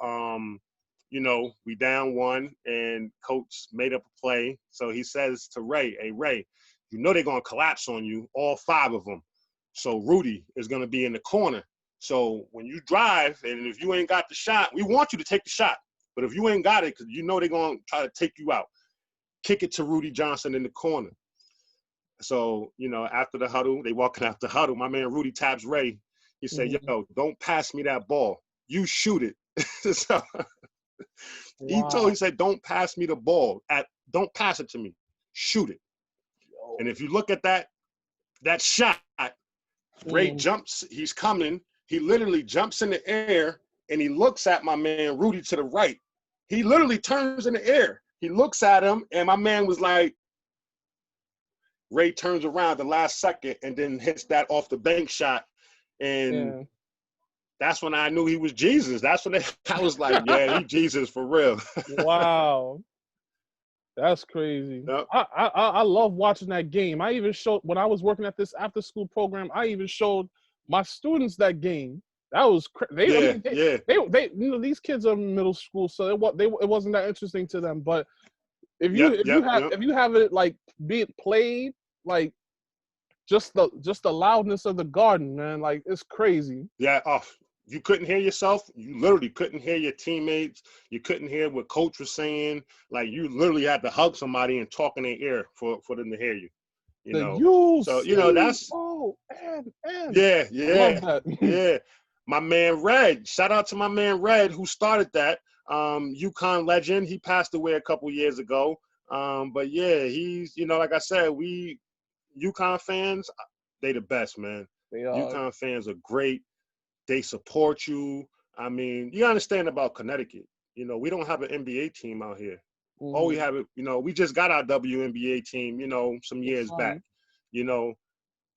you know, we down 1, and coach made up a play. So he says to Ray, "Hey, Ray, you know they're going to collapse on you, all 5 of them. So Rudy is going to be in the corner. So when you drive, and if you ain't got the shot, we want you to take the shot. But if you ain't got it, because you know they're going to try to take you out, kick it to Rudy Johnson in the corner." So, you know, after the huddle, they walking out the huddle. My man Rudy taps Ray. He said, "Yo, don't pass me that ball. You shoot it." So he said, "Don't pass me the ball. Don't pass it to me. Shoot it." And if you look at that shot, Ray jumps. He's coming. He literally jumps in the air, and he looks at my man Rudy to the right. He literally turns in the air. He looks at him, and my man was like, Ray turns around the last second and then hits that off the bank shot. And that's when I knew he was Jesus. That's when I was like, yeah, he Jesus for real.
Wow. That's crazy.
Yep.
I love watching that game. I even showed when I was working at this after school program. I even showed my students that game. That was they. I
Yeah,
mean,
yeah,
they you know, these kids are in middle school, so it wasn't that interesting to them. But
yep, yep,
if you have it like be it played like just the loudness of the garden, man, like it's crazy.
yeah. Oh, you couldn't hear yourself. You literally couldn't hear your teammates. You couldn't hear what coach was saying. Like you literally had to hug somebody and talk in their ear for them to hear you. You
The
know. So that's
UCONN.
yeah,
I love
yeah,
that.
yeah. My man Red. Shout out to my man Red who started that. UConn legend. He passed away a couple years ago. But yeah, he's like I said, we UConn fans, they the best, man.
They are.
UConn fans are great. They support you. I mean, you understand about Connecticut. We don't have an NBA team out here. All we have, we just got our WNBA team, some years back,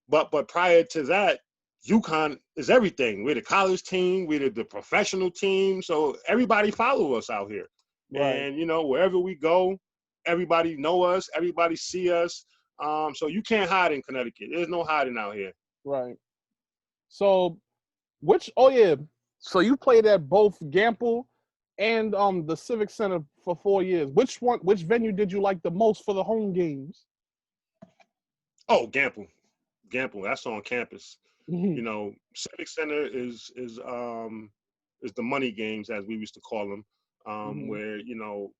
But prior to that, UConn is everything. We're the college team. We're the professional team. So everybody follow us out here.
Right.
And, wherever we go, everybody know us. Everybody see us. So you can't hide in Connecticut. There's no hiding out here.
Right. So so you played at both Gamble and the Civic Center for 4 years. Which venue did you like the most for the home games?
Oh, Gamble. That's on campus. Civic Center is the money games, as we used to call them, where the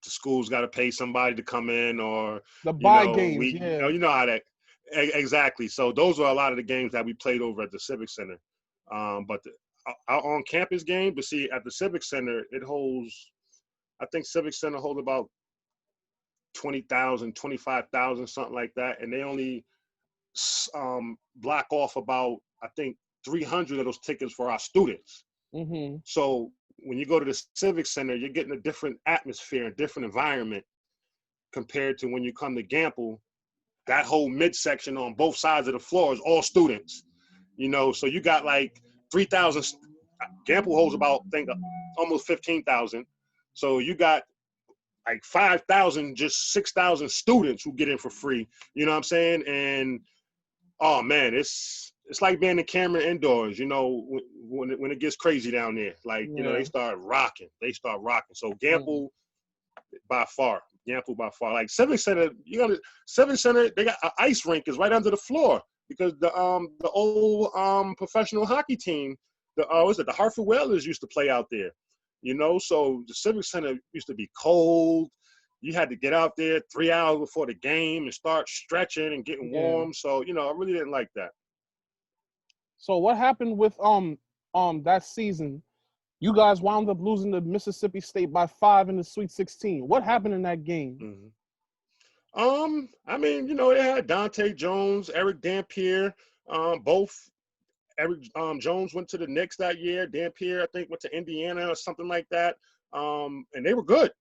school's got to pay somebody to come in, or
the buy games.
you know how that exactly. So those are a lot of the games that we played over at the Civic Center. But our on-campus game, but see, at the Civic Center, I think Civic Center holds about 20,000, 25,000, something like that, and they only block off about, I think, 300 of those tickets for our students. So when you go to the Civic Center, you're getting a different atmosphere, a different environment compared to when you come to Gamble. That whole midsection on both sides of the floor is all students, so you got like 3,000. Gamble holds about, I think, almost 15,000. So you got like 5,000, just 6,000 students who get in for free. You know what I'm saying? And oh man, it's like being in Cameron indoors. When it gets crazy down there, like they start rocking. So Gamble by far. Like Civic Center, Civic Center. They got an ice rink is right under the floor because the old professional hockey team, the Hartford Whalers used to play out there. So the Civic Center used to be cold. You had to get out there 3 hours before the game and start stretching and getting warm. So, I really didn't like that.
So what happened with that season? You guys wound up losing to Mississippi State by 5 in the Sweet 16. What happened in that game?
I mean, they had Dante Jones, Eric Dampier, both. Eric Jones went to the Knicks that year. Dampier, I think, went to Indiana or something like that. And they were good.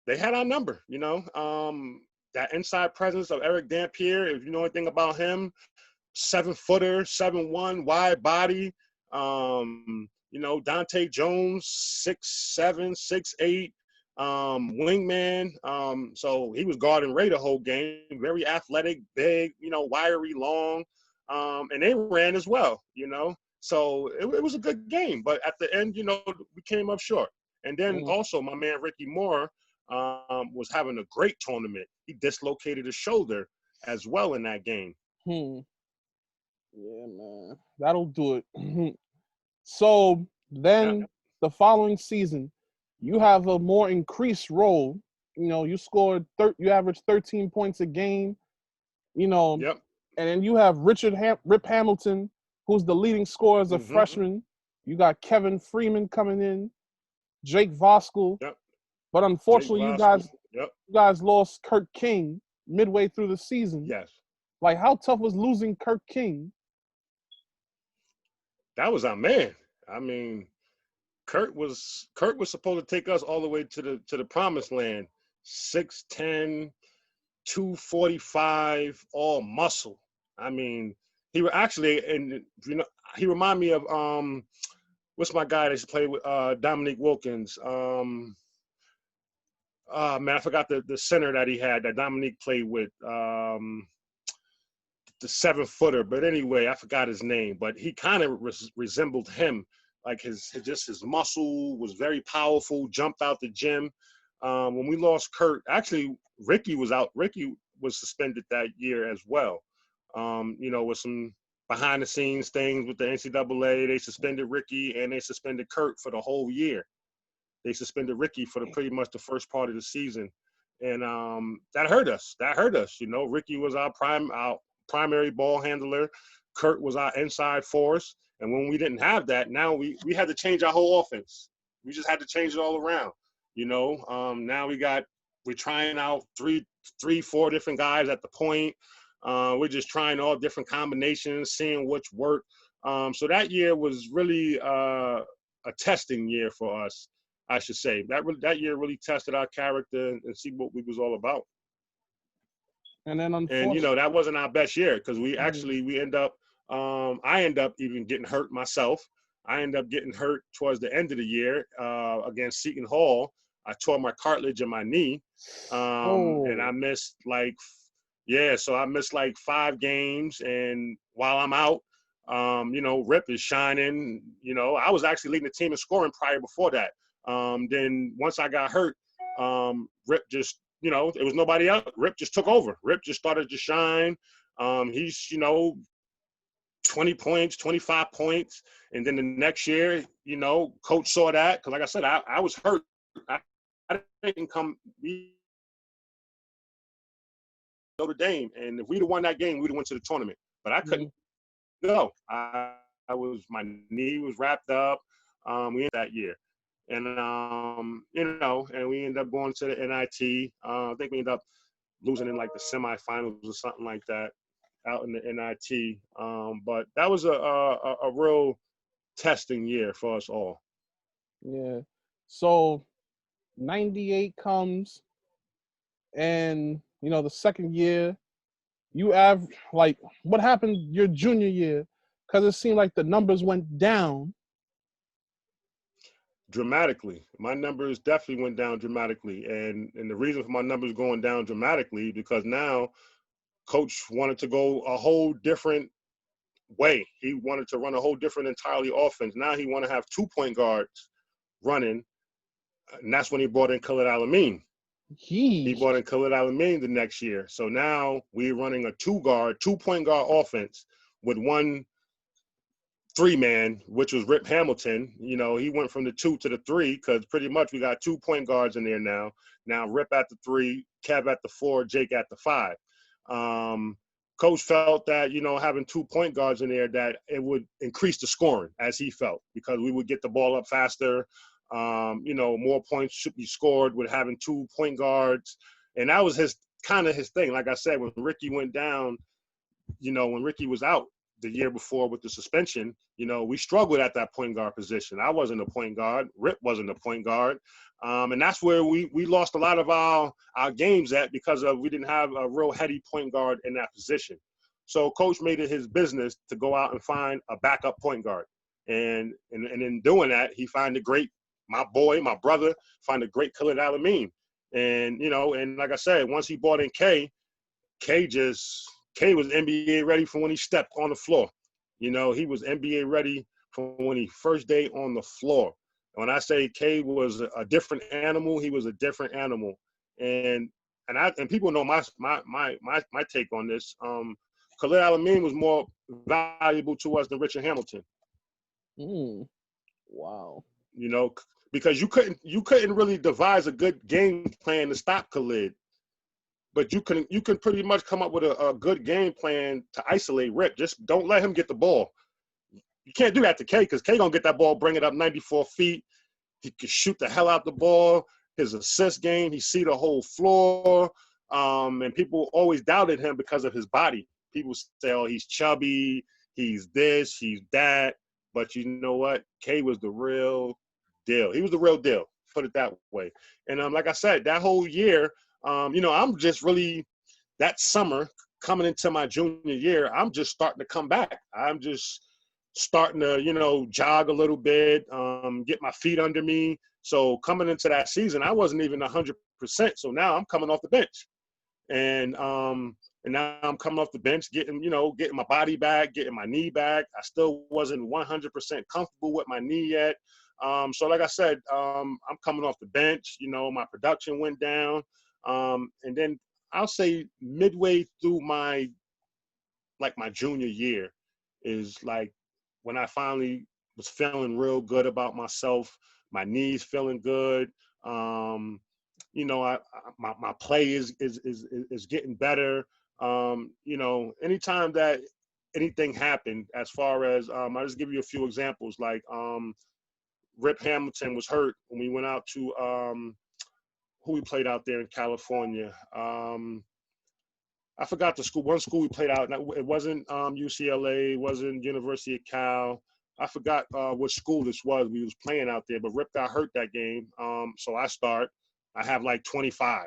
They had our number, that inside presence of Eric Dampier, if you know anything about him, 7-footer, 7'1", wide body. Dante Jones, 6'7", 6'8", wingman. So he was guarding Ray the whole game, very athletic, big, wiry, long. And they ran as well, So it was a good game. But at the end, we came up short. And then also my man Ricky Moore was having a great tournament. He dislocated his shoulder as well in that game.
Yeah, man. That'll do it. So then the following season, you have a more increased role. You scored, you averaged 13 points a game, And then you have Rip Hamilton, who's the leading scorer as a freshman. You got Kevin Freeman coming in, Jake Voskuhl. But unfortunately, you guys lost Kirk King midway through the season.
Yes.
Like, how tough was losing Kirk King?
That was our man. I mean, Kirk was supposed to take us all the way to the promised land. 6'10", 245, all muscle. I mean, he were actually, and he reminded me of what's my guy that used to play with Dominique Wilkins. man, I forgot the center that he had that Dominique played with, the 7-footer. But anyway, I forgot his name. But he kind of resembled him. Like his muscle was very powerful. Jumped out the gym. When we lost Kirk, actually Ricky was out. Ricky was suspended that year as well. With some behind the scenes things with the NCAA, they suspended Ricky and they suspended Kirk for the whole year. They suspended Ricky for pretty much the first part of the season, and that hurt us. Ricky was our primary ball handler. Kirk was our inside force, and when we didn't have that, now we had to change our whole offense. We just had to change it all around. Now we're trying out three, 4 different guys at the point. We're just trying all different combinations, seeing which work. So that year was really a testing year for us, I should say. That year really tested our character and see what we was all about.
And then
that wasn't our best year because we end up I end up even getting hurt myself. I ended up getting hurt towards the end of the year against Seton Hall. I tore my cartilage in my knee, and I missed so I missed 5 games. And while I'm out, Rip is shining. I was actually leading the team in scoring prior before that. Then once I got hurt, Rip just, it was nobody else. Rip just took over. Rip just started to shine. He's, 20 points, 25 points. And then the next year, coach saw that. Because like I said, I was hurt. I didn't come Notre Dame. And if we'd have won that game, we'd have went to the tournament. But I couldn't go. My knee was wrapped up. We ended that year. And, and we ended up going to the NIT. I think we ended up losing in the semifinals or something like that out in the NIT. But that was a real testing year for us all.
Yeah. So 98 comes and, the second year, you have, what happened your junior year? Because it seemed like the numbers went down.
Dramatically. My numbers definitely went down dramatically. And the reason for my numbers going down dramatically, because now coach wanted to go a whole different way. He wanted to run a whole different entirely offense. Now he want to have 2 point guards running. And that's when he brought in Khalid El-Amin. He brought in Khalid El-Amin the next year. So now we're running a 2 point guard offense with 1 3-man, which was Rip Hamilton. He went from the 2 to the 3 because pretty much we got 2 point guards in there now. Now Rip at the 3, Kev at the 4, Jake at the 5. Coach felt that, having 2 point guards in there, that it would increase the scoring as he felt, because we would get the ball up faster. More points should be scored with having 2 point guards. And that was his thing. Like I said, when Ricky went down, when Ricky was out the year before with the suspension, we struggled at that point guard position. I wasn't a point guard. Rip wasn't a point guard. And that's where we lost a lot of our games at, because we didn't have a real heady point guard in that position. So coach made it his business to go out and find a backup point guard. And in doing that, he found my brother, find a great Khalid El-Amin. And, and like I said, once he brought in K was NBA ready from when he stepped on the floor. He was NBA ready from when he first day on the floor. When I say K was a different animal, he was a different animal. And people know my take on this. Khalid El-Amin was more valuable to us than Richard Hamilton.
Wow.
Because you couldn't really devise a good game plan to stop Khalid. But you can pretty much come up with a good game plan to isolate Rip. Just don't let him get the ball. You can't do that to K, because K gonna get that ball, bring it up 94 feet. He can shoot the hell out the ball. His assist game, he see the whole floor. And people always doubted him because of his body. People say, oh, he's chubby, he's this, he's that. But you know what? K was the real deal. He was the real deal, put it that way. And like I said, that whole year, I'm just really, that summer coming into my junior year, I'm just starting to come back. I'm just starting to, jog a little bit, get my feet under me. So coming into that season, I wasn't even 100% 100%. So now I'm coming off the bench. And now I'm coming off the bench, getting my body back, getting my knee back. I still wasn't 100% comfortable with my knee yet. So like I said, I'm coming off the bench. My production went down. And then I'll say midway through my junior year is like when I finally was feeling real good about myself. My knees feeling good. My play is getting better. Anytime that anything happened, as far as I'll just give you a few examples. Like Rip Hamilton was hurt when we went out to who we played out there in California. I forgot the school. One school we played out. It wasn't UCLA. It wasn't University of Cal. I forgot what school this was. We was playing out there, but Rip got hurt that game. So I start. I have like 25.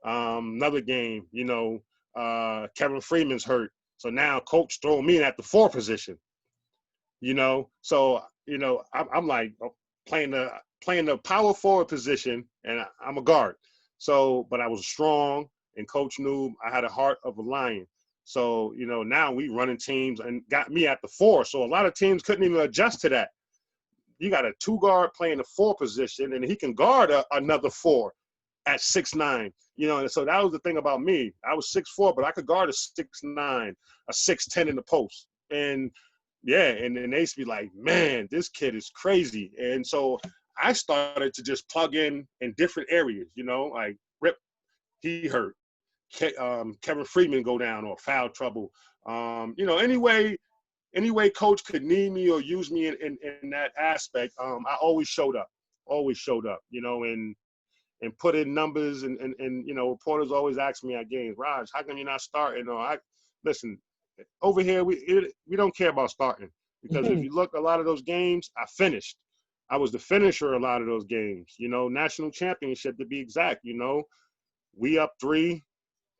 Another game, Kevin Freeman's hurt. So now coach throwing me at the 4 position. So I'm like playing the power forward position, and I'm a guard. So, but I was strong, and coach knew I had a heart of a lion. So, now we running teams and got me at the 4. So a lot of teams couldn't even adjust to that. You got a 2 guard playing the 4 position, and he can guard another 4 at 6'9". And so that was the thing about me. I was 6'4", but I could guard a 6'9", a 6'10" in the post. And yeah, and then they used to be like, man, this kid is crazy. And so I started to just plug in different areas, like Rip, he hurt. Kevin Freeman go down or foul trouble. Any way coach could need me or use me in that aspect, I always showed up, and put in numbers and reporters always ask me at games, Raj, how come you're not starting? Listen, over here we don't care about starting, because if you look a lot of those games, I finished. I was the finisher a lot of those games, national championship to be exact. We up 3,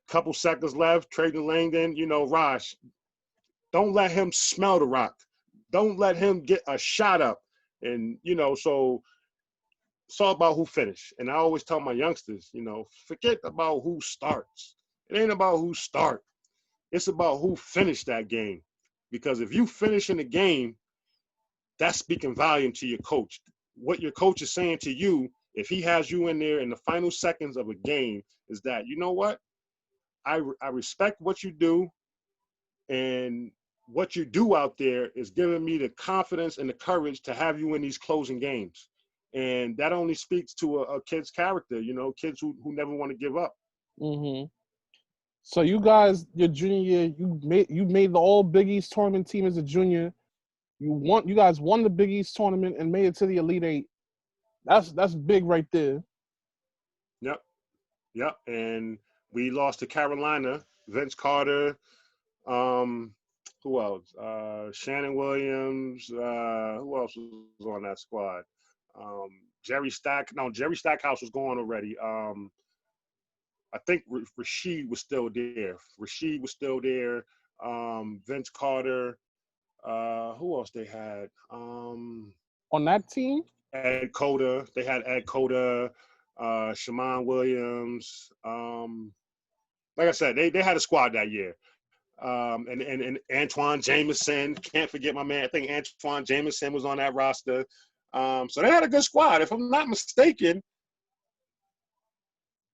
couple seconds left, Traden Langdon, Raj, don't let him smell the rock. Don't let him get a shot up. And, so it's all about who finished. And I always tell my youngsters, forget about who starts. It ain't about who start. It's about who finished that game. Because if you finish in the game, that's speaking volume to your coach. What your coach is saying to you, if he has you in there in the final seconds of a game, is that, you know what? I respect what you do, and what you do out there is giving me the confidence and the courage to have you in these closing games. And that only speaks to a kid's character, kids who never want to give up.
Mm-hmm. So you guys, your junior year, you made the All Big East tournament team as a junior. You guys won the Big East tournament and made it to the Elite 8. That's big right there.
Yep. And we lost to Carolina. Vince Carter. Who else? Shannon Williams. Who else was on that squad? Jerry Stackhouse was gone already. I think Rasheed was still there. Vince Carter. Who else they had?
On that team?
Ed Cota. They had Ed Cota, Shaman Williams. Like I said, they had a squad that year. And Antoine Jameson. Can't forget my man. I think Antoine Jameson was on that roster. So they had a good squad. If I'm not mistaken,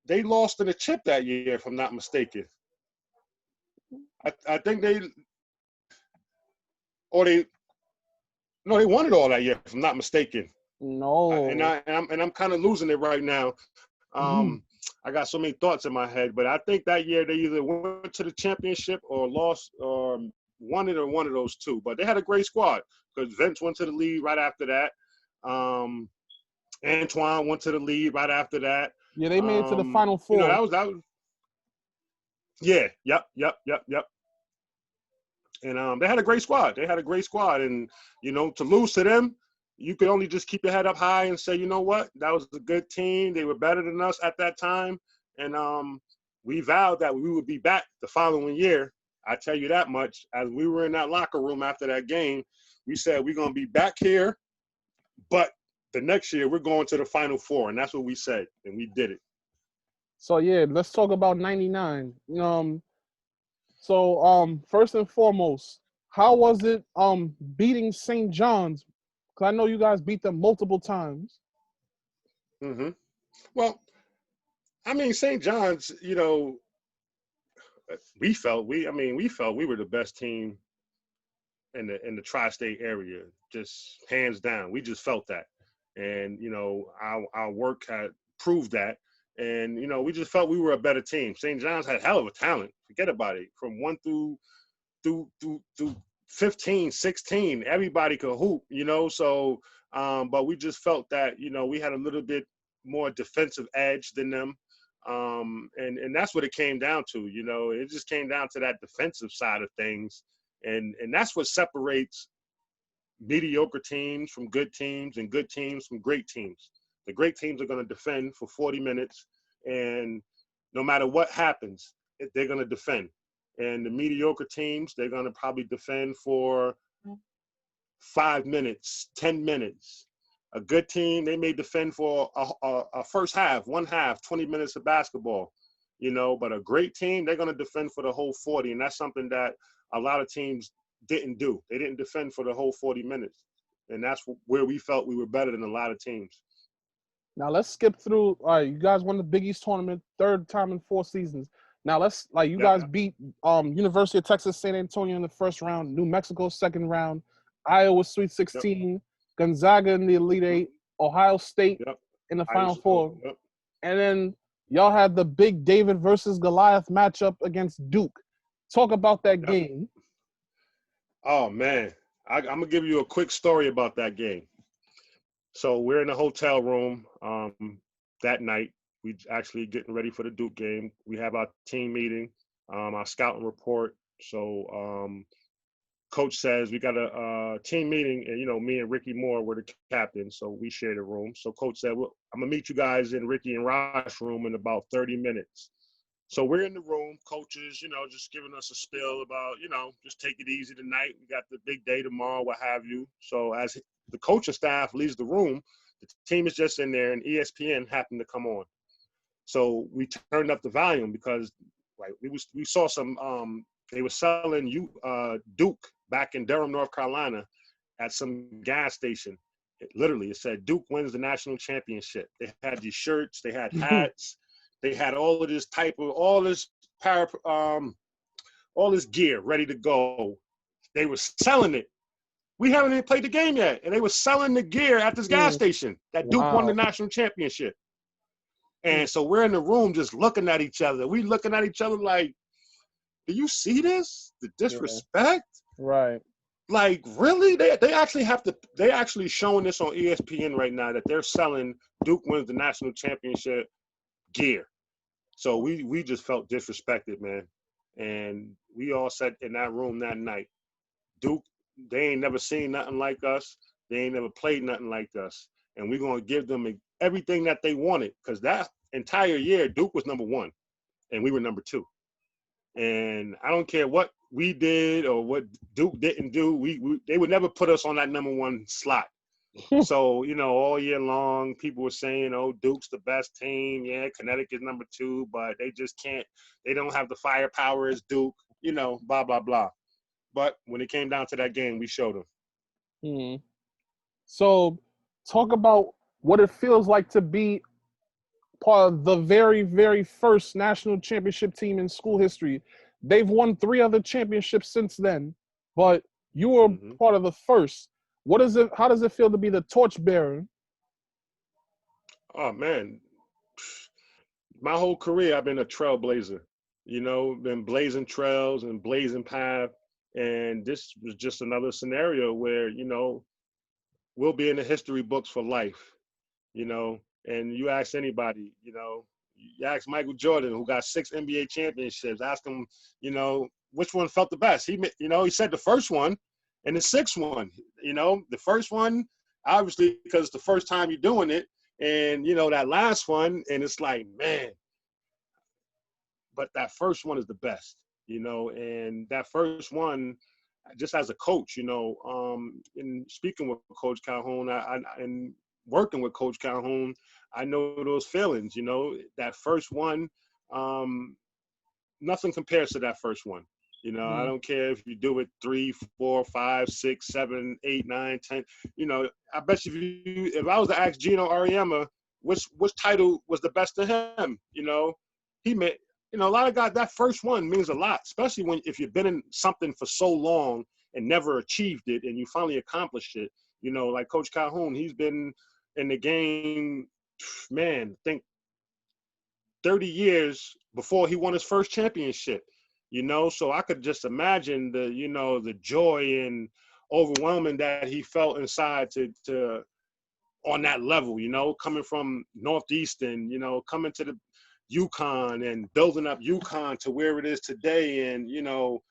they lost in the chip that year, if I'm not mistaken. I think they won it all that year, if I'm not mistaken.
No.
I'm kind of losing it right now. I got so many thoughts in my head, but I think that year they either went to the championship or lost, or won it, or one of those two. But they had a great squad, because Vince went to the lead right after that. Antoine went to the lead right after that.
Yeah, they made it to the Final Four.
That was. Yeah. Yep. And they had a great squad. And to lose to them, you could only just keep your head up high and say, you know what, that was a good team. They were better than us at that time. And we vowed that we would be back the following year. I tell you that much. As we were in that locker room after that game, we said we're going to be back here, but the next year we're going to the Final Four. And that's what we said. And we did it.
So yeah, let's talk about '99. First and foremost, how was it beating St. John's? Because I know you guys beat them multiple times.
Hmm. Well, I mean, St. John's, we felt we were the best team in the tri-state area, just hands down. We just felt that, and our work had proved that, and we just felt we were a better team. St. John's had hell of a talent. Forget about it. From 1 through 15, 16, everybody could hoop. So but we just felt that we had a little bit more defensive edge than them. And that's what it came down to. It just came down to that defensive side of things. And that's what separates mediocre teams from good teams and good teams from great teams. The great teams are going to defend for 40 minutes, and no matter what happens, they're going to defend. And the mediocre teams, they're going to probably defend for 5 minutes, 10 minutes. A good team, they may defend for a first half, one half, 20 minutes of basketball, but a great team, they're going to defend for the whole 40. And that's something that a lot of teams didn't do. They didn't defend for the whole 40 minutes. And that's where we felt we were better than a lot of teams.
Now let's skip through. All right, you guys won the Big East tournament, third time in 4 seasons. Now you
Yep.
guys beat University of Texas San Antonio in the first round, New Mexico second round, Iowa Sweet 16, yep. Gonzaga in the Elite Eight, Ohio State
yep.
in the Final Four,
yep.
And then y'all had the big David versus Goliath matchup against Duke. Talk about that game.
Oh man, I'm gonna give you a quick story about that game. So we're in a hotel room that night. We actually getting ready for the Duke game. We have our team meeting, our scouting report. So coach says we got a team meeting, and me and Ricky Moore were the captains, so we shared a room. So coach said, well, I'm gonna meet you guys in Ricky and Rosh room in about 30 minutes. So we're in the room, coaches, just giving us a spiel about, just take it easy tonight. We got the big day tomorrow, what have you. So as the coaching staff leaves the room, the team is just in there, and ESPN happened to come on. So we turned up the volume because we saw some they were selling Duke back in Durham, North Carolina, at some gas station. It said Duke wins the national championship. They had these shirts, they had hats, they had all of this all this gear ready to go. They were selling it. We haven't even played the game yet, and they were selling the gear at this gas station that Duke won the national championship. And so we're in the room just looking at each other. We looking at each other like, do you see this? The disrespect?
Yeah. Right.
Like, really? They actually showing this on ESPN right now that they're selling Duke wins the national championship gear. So we just felt disrespected, man. And we all sat in that room that night. Duke, they ain't never seen nothing like us. They ain't never played nothing like us. And we're going to give them everything that they wanted, because that entire year, Duke was number 1, and we were number 2. And I don't care what we did or what Duke didn't do. They would never put us on that number 1 slot. So, all year long, people were saying, oh, Duke's the best team. Yeah, Connecticut's number 2, but they just can't. They don't have the firepower as Duke, blah, blah, blah. But when it came down to that game, we showed them.
Mm-hmm. So talk about what it feels like to be part of the very, very first national championship team in school history. They've won 3 other championships since then, but you were part of the first. How does it feel to be the torchbearer?
Oh, man. My whole career, I've been a trailblazer, been blazing trails and blazing path. And this was just another scenario where, we'll be in the history books for life, and you ask anybody, you ask Michael Jordan, who got 6 NBA championships, ask him, which one felt the best. He said the first one and the 6th one, the first one, obviously, because it's the first time you're doing it. And, that last one, and it's like, man, but that first one is the best, and that first one, just as a coach, in speaking with Coach Calhoun, and working with Coach Calhoun, I know those feelings. You know, that first one, nothing compares to that first one. You know, I don't care if you do it 3, 4, 5, 6, 7, 8, 9, 10. You know, I bet you if I was to ask Gino Auriemma which title was the best to him, you know, he made, you know, a lot of guys, that first one means a lot, especially if you've been in something for so long and never achieved it and you finally accomplished it. You know, like Coach Calhoun, he's been in the game, man, I think 30 years before he won his first championship, you know, so I could just imagine the, you know, the joy and overwhelming that he felt inside to on that level, you know, coming from Northeastern, you know, coming to the UConn and building up UConn to where it is today, and, you know,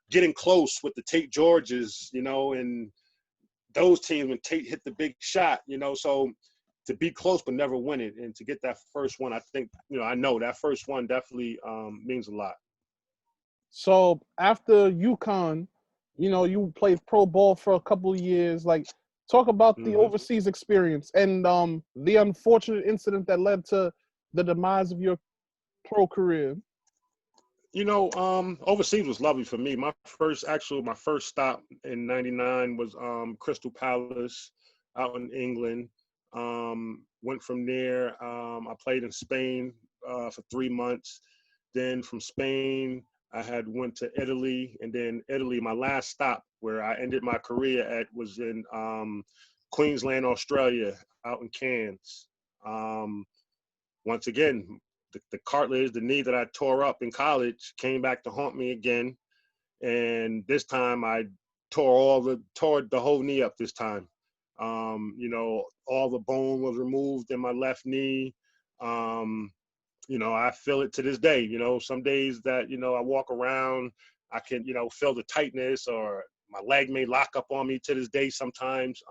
getting close with the Tate Georges, you know, and those teams when Tate hit the big shot, you know, so to be close but never win it, and to get that first one, I think, you know, I know that first one definitely means a lot.
So after UConn, you know, you played pro ball for a couple of years. Like, talk about the overseas experience and the unfortunate incident that led to the demise of your pro career.
You know, overseas was lovely for me. My first stop in '99 was Crystal Palace out in England. Went from there. I played in Spain for 3 months. Then from Spain, I had went to Italy, and then Italy, my last stop where I ended my career at was in Queensland, Australia, out in Cairns. Once again, the cartilage, the knee that I tore up in college came back to haunt me again. And this time I tore the whole knee up this time. You know, all the bone was removed in my left knee. You know, I feel it to this day. You know, some days that, you know, I walk around, I can, you know, feel the tightness, or my leg may lock up on me to this day sometimes.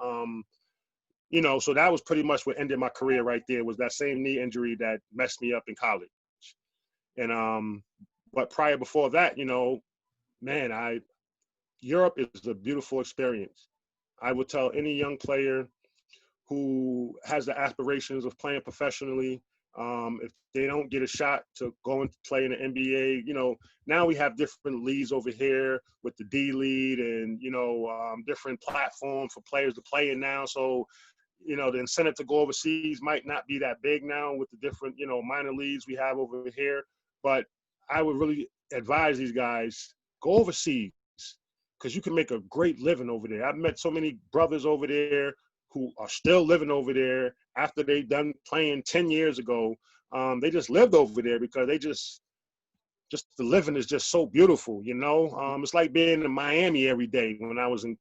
You know, so that was pretty much what ended my career right there, was that same knee injury that messed me up in college. And but before that, you know, man, Europe is a beautiful experience. I would tell any young player who has the aspirations of playing professionally, if they don't get a shot to go and play in the NBA, you know, now we have different leagues over here with the D League and, you know, different platforms for players to play in now. So, you know, the incentive to go overseas might not be that big now with the different, you know, minor leagues we have over here. But I would really advise these guys, go overseas, because you can make a great living over there. I've met so many brothers over there who are still living over there after they done playing 10 years ago. They just lived over there because they just the living is just so beautiful, you know. It's like being in Miami every day when I was in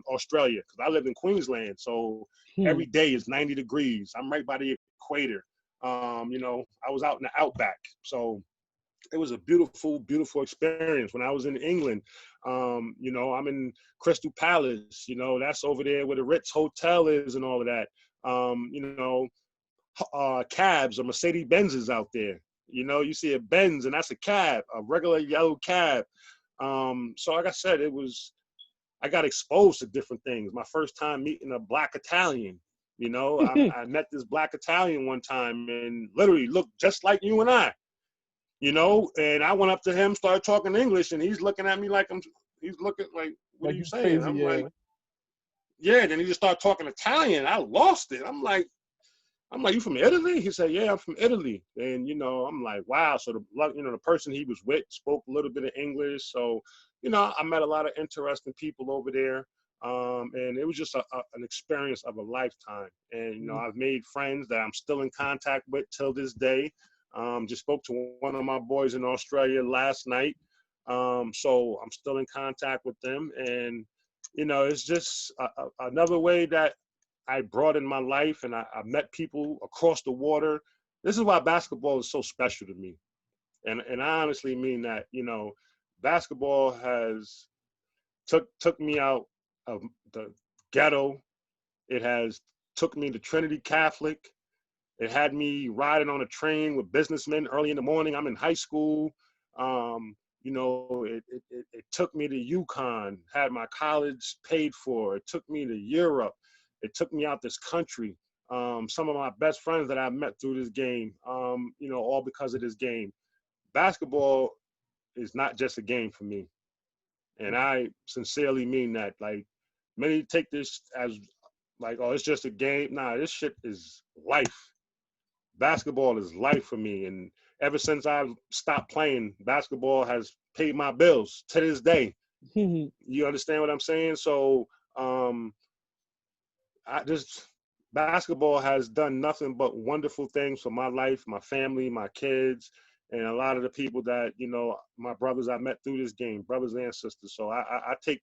Australia, because I lived in Queensland, so every day is 90 degrees. I'm right by the equator. You know, I was out in the outback, so it was a beautiful, beautiful experience. When I was in England, you know, I'm in Crystal Palace, you know, that's over there where the Ritz Hotel is and all of that. You know, cabs or Mercedes Benzes out there. You know, you see a Benz and that's a cab, a regular yellow cab. So like I said, I got exposed to different things. My first time meeting a Black Italian, you know, I met this Black Italian one time and literally looked just like you and I. You know, and I went up to him, started talking English, and he's looking at me like he's looking like, what are you saying?
Crazy,
I'm
yeah.
like, yeah. Then he just started talking Italian. I lost it. I'm like, you from Italy? He said, yeah, I'm from Italy. And, you know, I'm like, wow. So the person he was with spoke a little bit of English. So, you know, I met a lot of interesting people over there. And it was just an experience of a lifetime. And, you know, I've made friends that I'm still in contact with till this day. Just spoke to one of my boys in Australia last night. So I'm still in contact with them. And, you know, it's just another way that I broadened my life, and I met people across the water. This is why basketball is so special to me. And I honestly mean that. You know, basketball has took me out of the ghetto. It has took me to Trinity Catholic. It had me riding on a train with businessmen early in the morning. I'm in high school. You know, it took me to UConn, had my college paid for. It took me to Europe. It took me out this country. Some of my best friends that I met through this game, you know, all because of this game. Basketball is not just a game for me. And I sincerely mean that. Like, many take this as like, oh, it's just a game. Nah, this shit is life. Basketball is life for me. And ever since I stopped playing, basketball has paid my bills to this day. You understand what I'm saying? So I just basketball has done nothing but wonderful things for my life, my family, my kids, and a lot of the people that, you know, my brothers I met through this game, brothers and sisters. So I take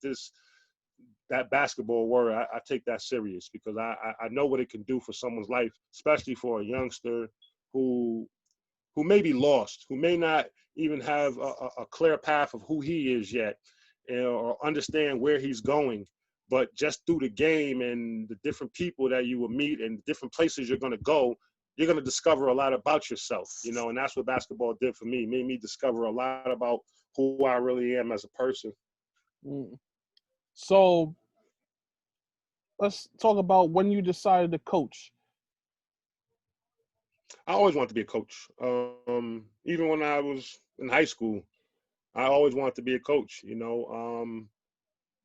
that basketball word, I take that serious because I know what it can do for someone's life, especially for a youngster who may be lost, who may not even have a clear path of who he is yet, or understand where he's going. But just through the game and the different people that you will meet and different places you're going to go, you're going to discover a lot about yourself, you know, and that's what basketball did for me. It made me discover a lot about who I really am as a person.
So let's talk about when you decided to coach.
I always wanted to be a coach. Even when I was in high school, I always wanted to be a coach, you know,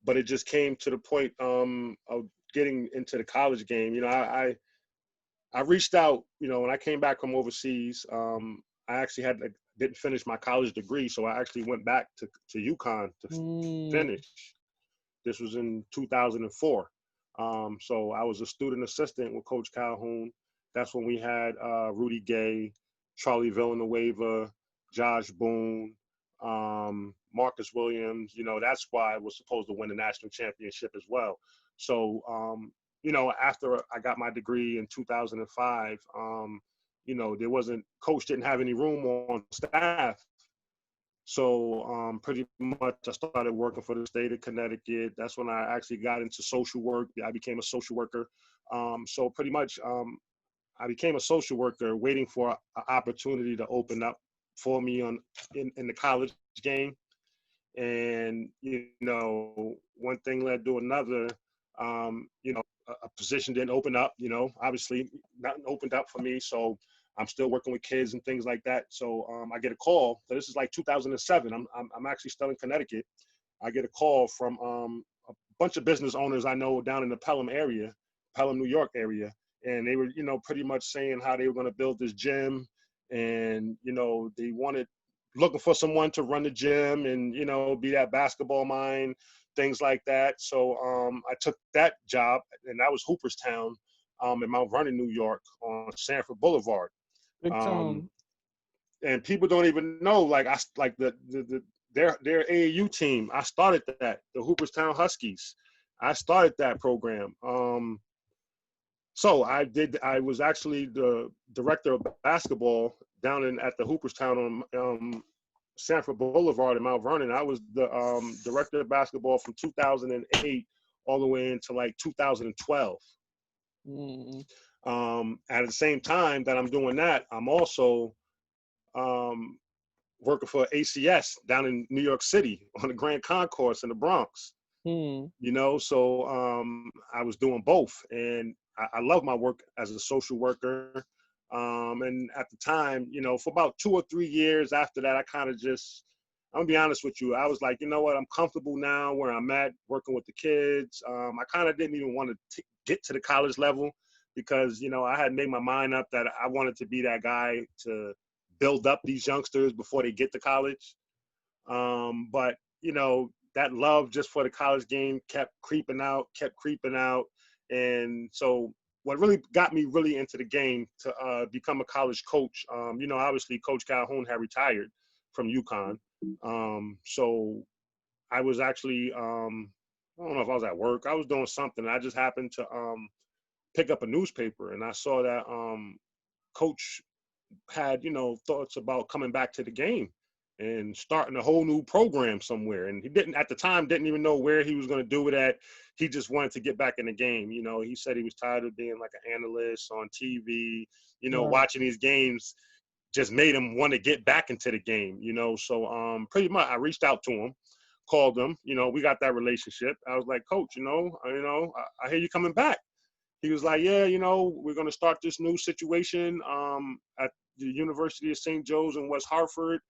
but it just came to the point of getting into the college game. You know, I reached out, you know, when I came back from overseas. I actually didn't finish my college degree, so I actually went back to UConn to finish. This was in 2004. So I was a student assistant with Coach Calhoun. That's when we had Rudy Gay, Charlie Villanueva, Josh Boone, Marcus Williams. You know, that squad was supposed to win the national championship as well. So, you know, after I got my degree in 2005, you know, coach didn't have any room on staff. So pretty much I started working for the state of Connecticut. That's when I actually got into social work. I became a social worker. So pretty much I became a social worker waiting for an opportunity to open up for me in the college game. And, you know, one thing led to another. You know, a position didn't open up, you know, obviously nothing opened up for me. So I'm still working with kids and things like that. So I get a call. So this is like 2007. I'm actually still in Connecticut. I get a call from a bunch of business owners I know down in the Pelham area, Pelham, New York area. And they were, you know, pretty much saying how they were going to build this gym. And, you know, they looking for someone to run the gym and, you know, be that basketball mind, things like that. So I took that job, and that was Hooperstown in Mount Vernon, New York, on Stamford Boulevard.
Big time.
And people don't even know, like their AAU team. I started that, the Hooperstown Huskies. I started that program. So I was actually the director of basketball down at the Hooperstown on Stamford Boulevard in Mount Vernon. I was the director of basketball from 2008 all the way into like 2012. At the same time that I'm doing that, I'm also working for ACS down in New York City on the Grand Concourse in the Bronx. You know, so I was doing both, and I love my work as a social worker. And at the time, you know, for about 2 or 3 years after that, I kind of just, I'm gonna be honest with you, I was like, you know what, I'm comfortable now where I'm at, working with the kids. I kind of didn't even want to get to the college level because, you know, I had made my mind up that I wanted to be that guy to build up these youngsters before they get to college. But, you know, that love just for the college game kept creeping out. And so what really got me really into the game to become a college coach, you know, obviously Coach Calhoun had retired from UConn. So I was actually, I don't know if I was at work. I was doing something. I just happened to pick up a newspaper, and I saw that Coach had, you know, thoughts about coming back to the game and starting a whole new program somewhere. And he at the time, didn't even know where he was going to do it at. He just wanted to get back in the game. You know, he said he was tired of being like an analyst on TV, you know, watching these games just made him want to get back into the game, you know? So pretty much I reached out to him, called him, you know, we got that relationship. I was like, Coach, I hear you coming back. he was like, yeah, you know, we're going to start this new situation at the University of St. Joe's in West Hartford.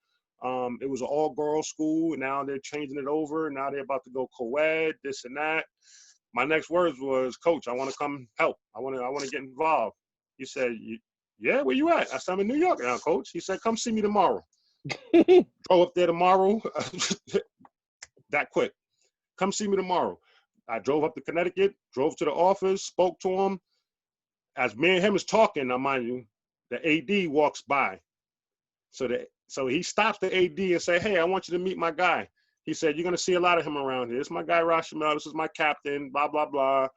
It was an all-girls school, and now they're changing it over. Now they're about to go co-ed, this and that. My next words was, Coach, I want to come help. I want to get involved. He said, yeah, where you at? I said, I'm in New York now, Coach. He said, come see me tomorrow. Drove up there tomorrow. That quick. Come see me tomorrow. I drove up to Connecticut, drove to the office, spoke to him. As me and him is talking, now mind you, the AD walks by. So he stops the AD and say, hey, I want you to meet my guy. He said, you're going to see a lot of him around here. This is my guy, Rashamel. This is my captain, blah, blah, blah.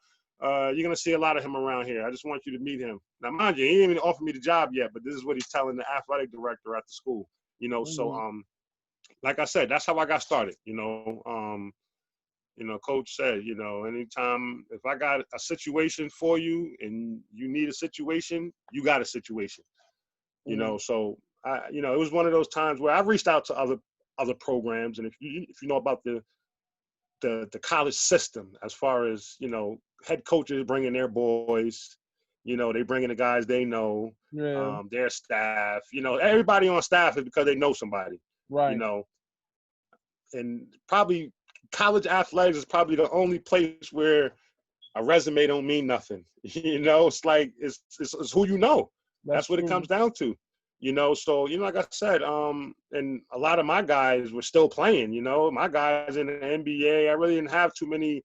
You're going to see a lot of him around here. I just want you to meet him. Now, mind you, he didn't even offer me the job yet, but this is what he's telling the athletic director at the school. You know, so like I said, that's how I got started, you know. Coach said, you know, anytime if I got a situation for you and you need a situation, you got a situation, you know. So it was one of those times where I reached out to other programs, and if you know about the college system, as far as, you know, head coaches bringing their boys, you know, they bringing the guys they know, their staff, you know, everybody on staff is because they know somebody, right? You know, and probably college athletics is probably the only place where a resume don't mean nothing. You know, it's like it's who you know. That's what it comes down to. You know, so, you know, like I said, and a lot of my guys were still playing, you know, my guys in the NBA. I really didn't have too many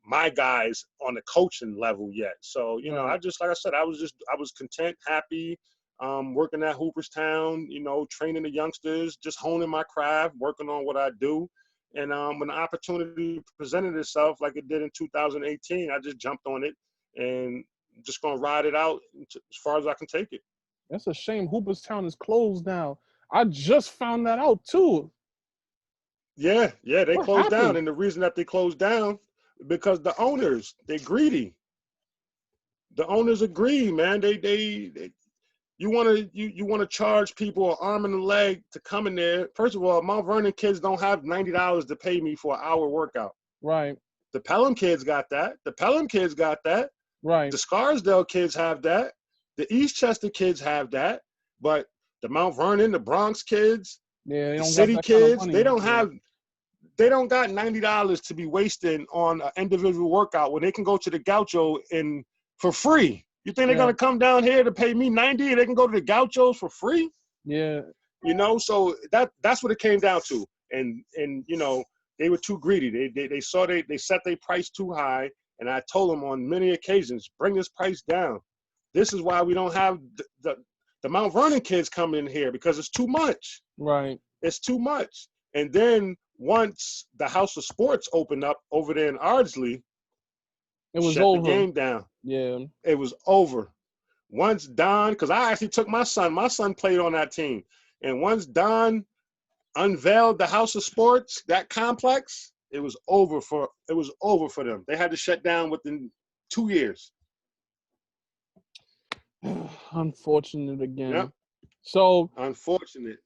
my guys on the coaching level yet. So, you know, I just, like I said, I was content, happy, working at Hooperstown, you know, training the youngsters, just honing my craft, working on what I do. And when the opportunity presented itself like it did in 2018, I just jumped on it and just going to ride it out as far as I can take it.
That's a shame Hooperstown is closed now. I just found that out too.
Yeah, they closed down. And the reason that they closed down, because the owners, they're greedy. The owners are greedy, man. You want to charge people an arm and a leg to come in there. First of all, Mount Vernon kids don't have $90 to pay me for an hour workout.
Right.
The Pelham kids got that. The Pelham kids got that.
Right.
The Scarsdale kids have that. The Eastchester kids have that. But the Mount Vernon, the Bronx kids, the city kids, they don't got $90 to be wasting on an individual workout when they can go to the Gaucho for free. You think they're going to come down here to pay me $90 and they can go to the Gauchos for free?
Yeah.
You know, so that's what it came down to. And you know, they were too greedy. They saw they set their price too high. And I told them on many occasions, bring this price down. This is why we don't have the Mount Vernon kids coming in here, because it's too much.
Right.
It's too much. And then once the House of Sports opened up over there in Ardsley,
it was
shut
over.
The game down.
Yeah.
It was over. Once Don, because I actually took my son played on that team. And once Don unveiled the House of Sports, that complex, it was over for them. They had to shut down within 2 years.
Unfortunate again.
Yep.
So
unfortunate.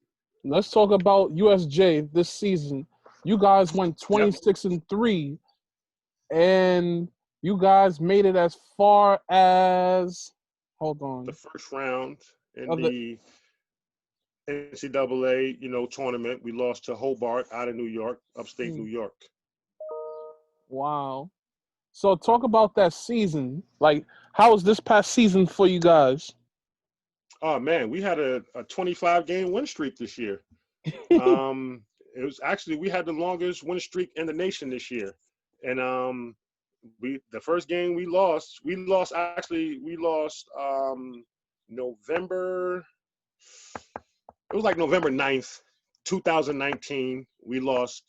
Let's talk about USJ this season. You guys went 26-3, and you guys made it as far as
the first round in the NCAA, you know, tournament. We lost to Hobart out of New York, upstate New York.
Wow. So talk about that season. Like, how was this past season for you guys?
Oh man, we had a 25-game win streak this year. It was actually, we had the longest win streak in the nation this year. And the first game we lost November, it was like November 9th, 2019, we lost.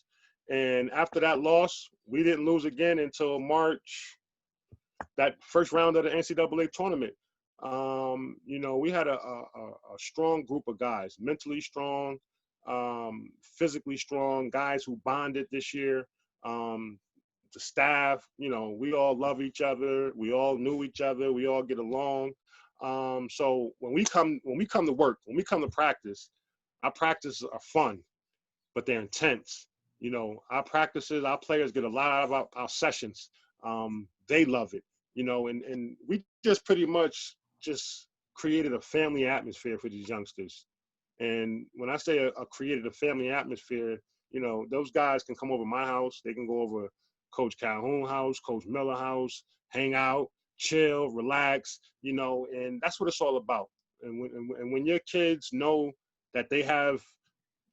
And after that loss, we didn't lose again until March, that first round of the NCAA tournament. You know, we had a strong group of guys, mentally strong, physically strong, guys who bonded this year. The staff, you know, we all love each other. We all knew each other. We all get along. So when we come to work, when we come to practice, our practices are fun, but they're intense. You know, our players get a lot out of our sessions. They love it. you know, and we just pretty much just created a family atmosphere for these youngsters. And when I say created a family atmosphere, you know, those guys can come over my house. They can go over Coach Calhoun house, Coach Miller house, hang out, chill, relax, you know, and that's what it's all about. And when your kids know that they have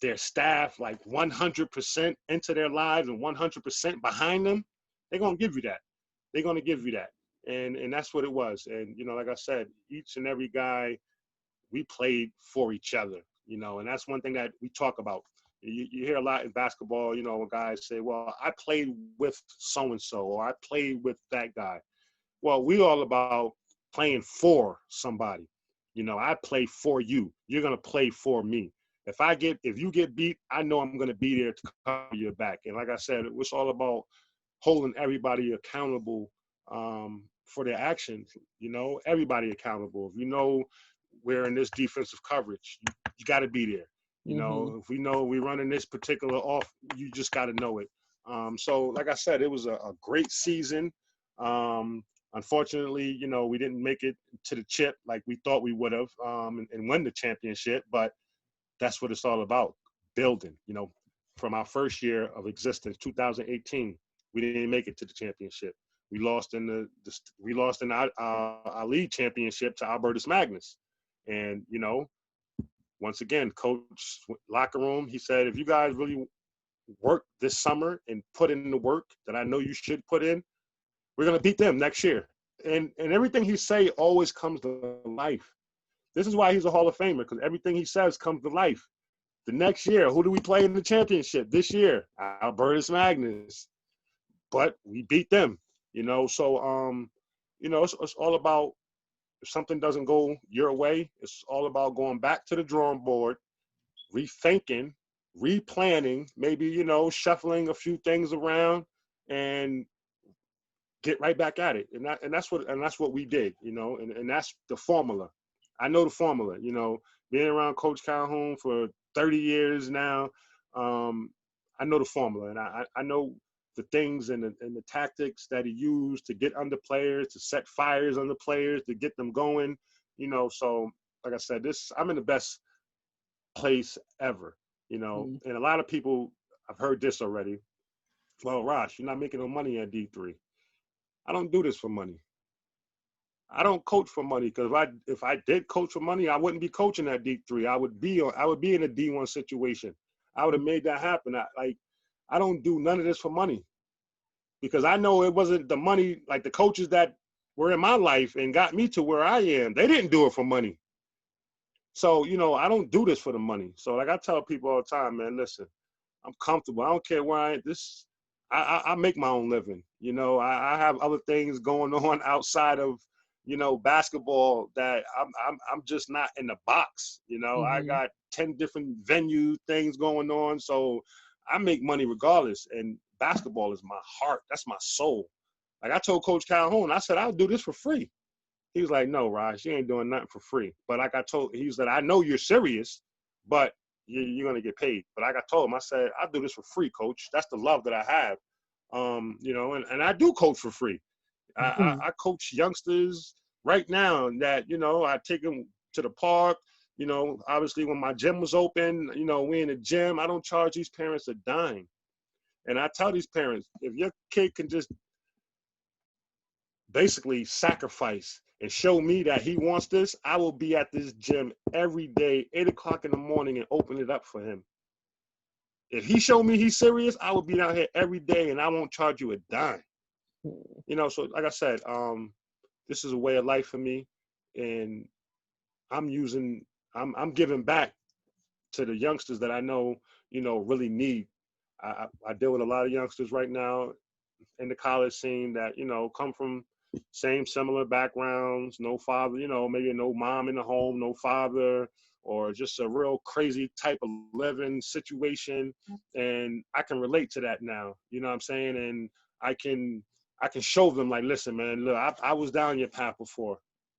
their staff like 100% into their lives and 100% behind them, they're going to give you that. They're going to give you that. And that's what it was. And, you know, like I said, each and every guy, we played for each other, you know, and that's one thing that we talk about. You hear a lot in basketball, you know, when guys say, well, I played with so-and-so, or I played with that guy. Well, we all about playing for somebody. You know, I play for you. You're going to play for me. If you get beat, I know I'm going to be there to cover your back. And like I said, it was all about holding everybody accountable for their actions, you know, everybody accountable. If you know we're in this defensive coverage, you got to be there. You know, if we know we're running this particular off, you just got to know it. So, like I said, it was a great season. Unfortunately, you know, we didn't make it to the chip like we thought we would have and win the championship. But that's what it's all about, building. You know, from our first year of existence, 2018, we didn't make it to the championship. We lost in our league championship to Albertus Magnus. And, you know, once again, coach locker room, he said, if you guys really work this summer and put in the work that I know you should put in, we're going to beat them next year. And everything he say always comes to life. This is why he's a Hall of Famer, because everything he says comes to life. The next year, who do we play in the championship? This year, Albertus Magnus. But we beat them, you know. So, you know, it's all about, if something doesn't go your way, it's all about going back to the drawing board, rethinking, replanning, maybe, you know, shuffling a few things around and get right back at it. And that's what we did, you know, and that's the formula. I know the formula, you know, being around Coach Calhoun for 30 years now, I know the formula, and I know the things and the tactics that he used to get under players, to set fires under players, to get them going, you know. So, like I said, I'm in the best place ever, you know. And a lot of people, I've heard this already. Well, Rosh, you're not making no money at D3. I don't do this for money. I don't coach for money, because if I did coach for money, I wouldn't be coaching at D3. I would be in a D1 situation. I would have made that happen. I don't do none of this for money, because I know it wasn't the money, like the coaches that were in my life and got me to where I am, they didn't do it for money. So, you know, I don't do this for the money. So, like I tell people all the time, man, listen, I'm comfortable. I don't care where I make my own living. You know, I have other things going on outside of, you know, basketball that I'm just not in the box. You know, I got 10 different venue things going on. So I make money regardless. And basketball is my heart. That's my soul. Like I told Coach Calhoun, I said, I'll do this for free. He was like, no, Raj, you ain't doing nothing for free. But like he said, I know you're serious, but you're going to get paid. But like I told him, I said, I'll do this for free, Coach. That's the love that I have. You know, and I do coach for free. I coach youngsters right now that, you know, I take them to the park. You know, obviously when my gym was open, you know, we in the gym, I don't charge these parents a dime. And I tell these parents, if your kid can just basically sacrifice and show me that he wants this, I will be at this gym every day, 8 o'clock in the morning, and open it up for him. If he showed me he's serious, I will be down here every day, and I won't charge you a dime. You know, so like I said, this is a way of life for me, and I'm giving back to the youngsters that I know, you know, really need. I deal with a lot of youngsters right now in the college scene that, you know, come from similar backgrounds, no father, you know, maybe no mom in the home, no father, or just a real crazy type of living situation. And I can relate to that now, you know what I'm saying? And I can show them, like, listen, man, look, I was down your path before.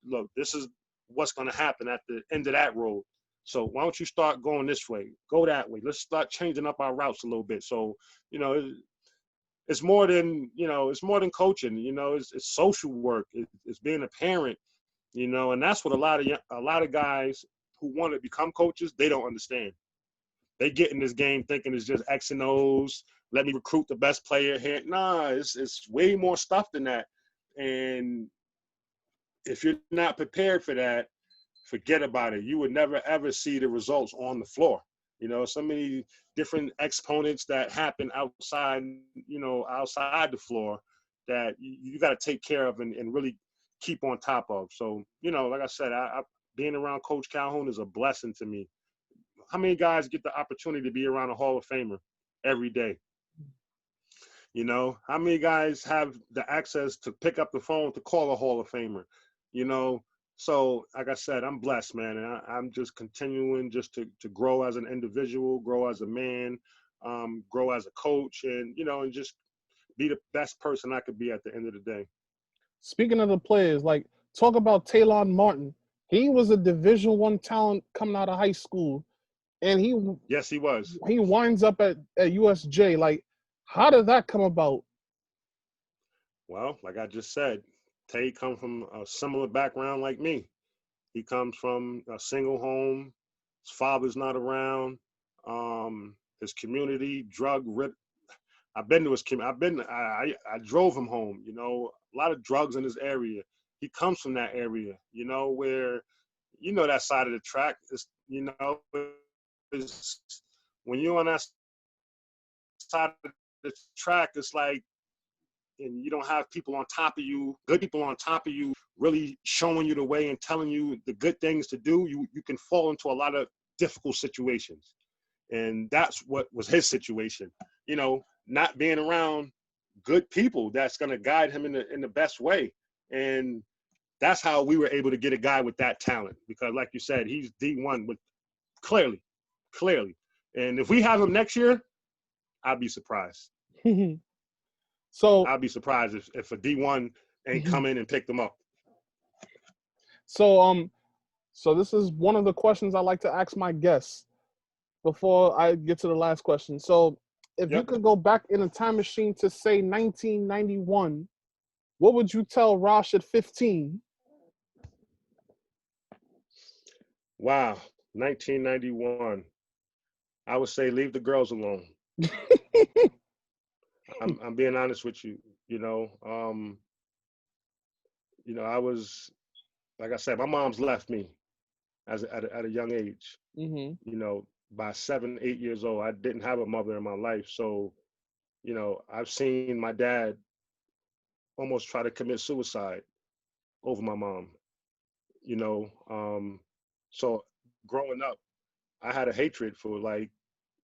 Look, this is what's going to happen at the end of that road. So why don't you start going this way? Go that way. Let's start changing up our routes a little bit. So, you know, it's more than, it's more than coaching. It's social work. It's being a parent, and that's what a lot of guys who want to become coaches, they don't understand. They get in this game thinking it's just X and O's. Let me recruit the best player here. Nah, it's way more stuff than that. And if you're not prepared for that, forget about it. You would never, ever see the results on the floor. So many different exponents that happen outside, outside the floor that you got to take care of and really keep on top of. So, like I said, being around Coach Calhoun is a blessing to me. How many guys get the opportunity to be around a Hall of Famer every day? How many guys have the access to pick up the phone to call a Hall of Famer? So like I said, I'm blessed, man. And I'm just continuing just to grow as an individual, grow as a man, grow as a coach, and, and just be the best person I could be at the end of the day.
Speaking of the players, like, talk about Taylon Martin. He was a Division I talent coming out of high school, and
yes, he was.
He winds up at USJ. Like, how did that come about?
Well, like I just said, Tay comes from a similar background like me. He comes from a single home. His father's not around. His community, drug rip. I've been to his community. I drove him home. A lot of drugs in his area. He comes from that area. Where, that side of the track is. Is when you're on that side of the track, it's like, and you don't have people on top of you, good people on top of you, really showing you the way and telling you the good things to do, you can fall into a lot of difficult situations. And that's what was his situation. Not being around good people that's going to guide him in the best way. And that's how we were able to get a guy with that talent. Because like you said, he's D1 with clearly. And if we have him next year, I'd be surprised.
So
I'd be surprised if a D1 ain't come in and picked him up.
So this is one of the questions I like to ask my guests before I get to the last question. So if you could go back in a time machine to say 1991, what would you tell Rosh at 15?
Wow, 1991. I would say leave the girls alone. I'm being honest with you. I was, like I said, my mom's left me at a young age.
Mm-hmm.
By 7, 8 years old, I didn't have a mother in my life. So, I've seen my dad almost try to commit suicide over my mom. So growing up, I had a hatred for, like,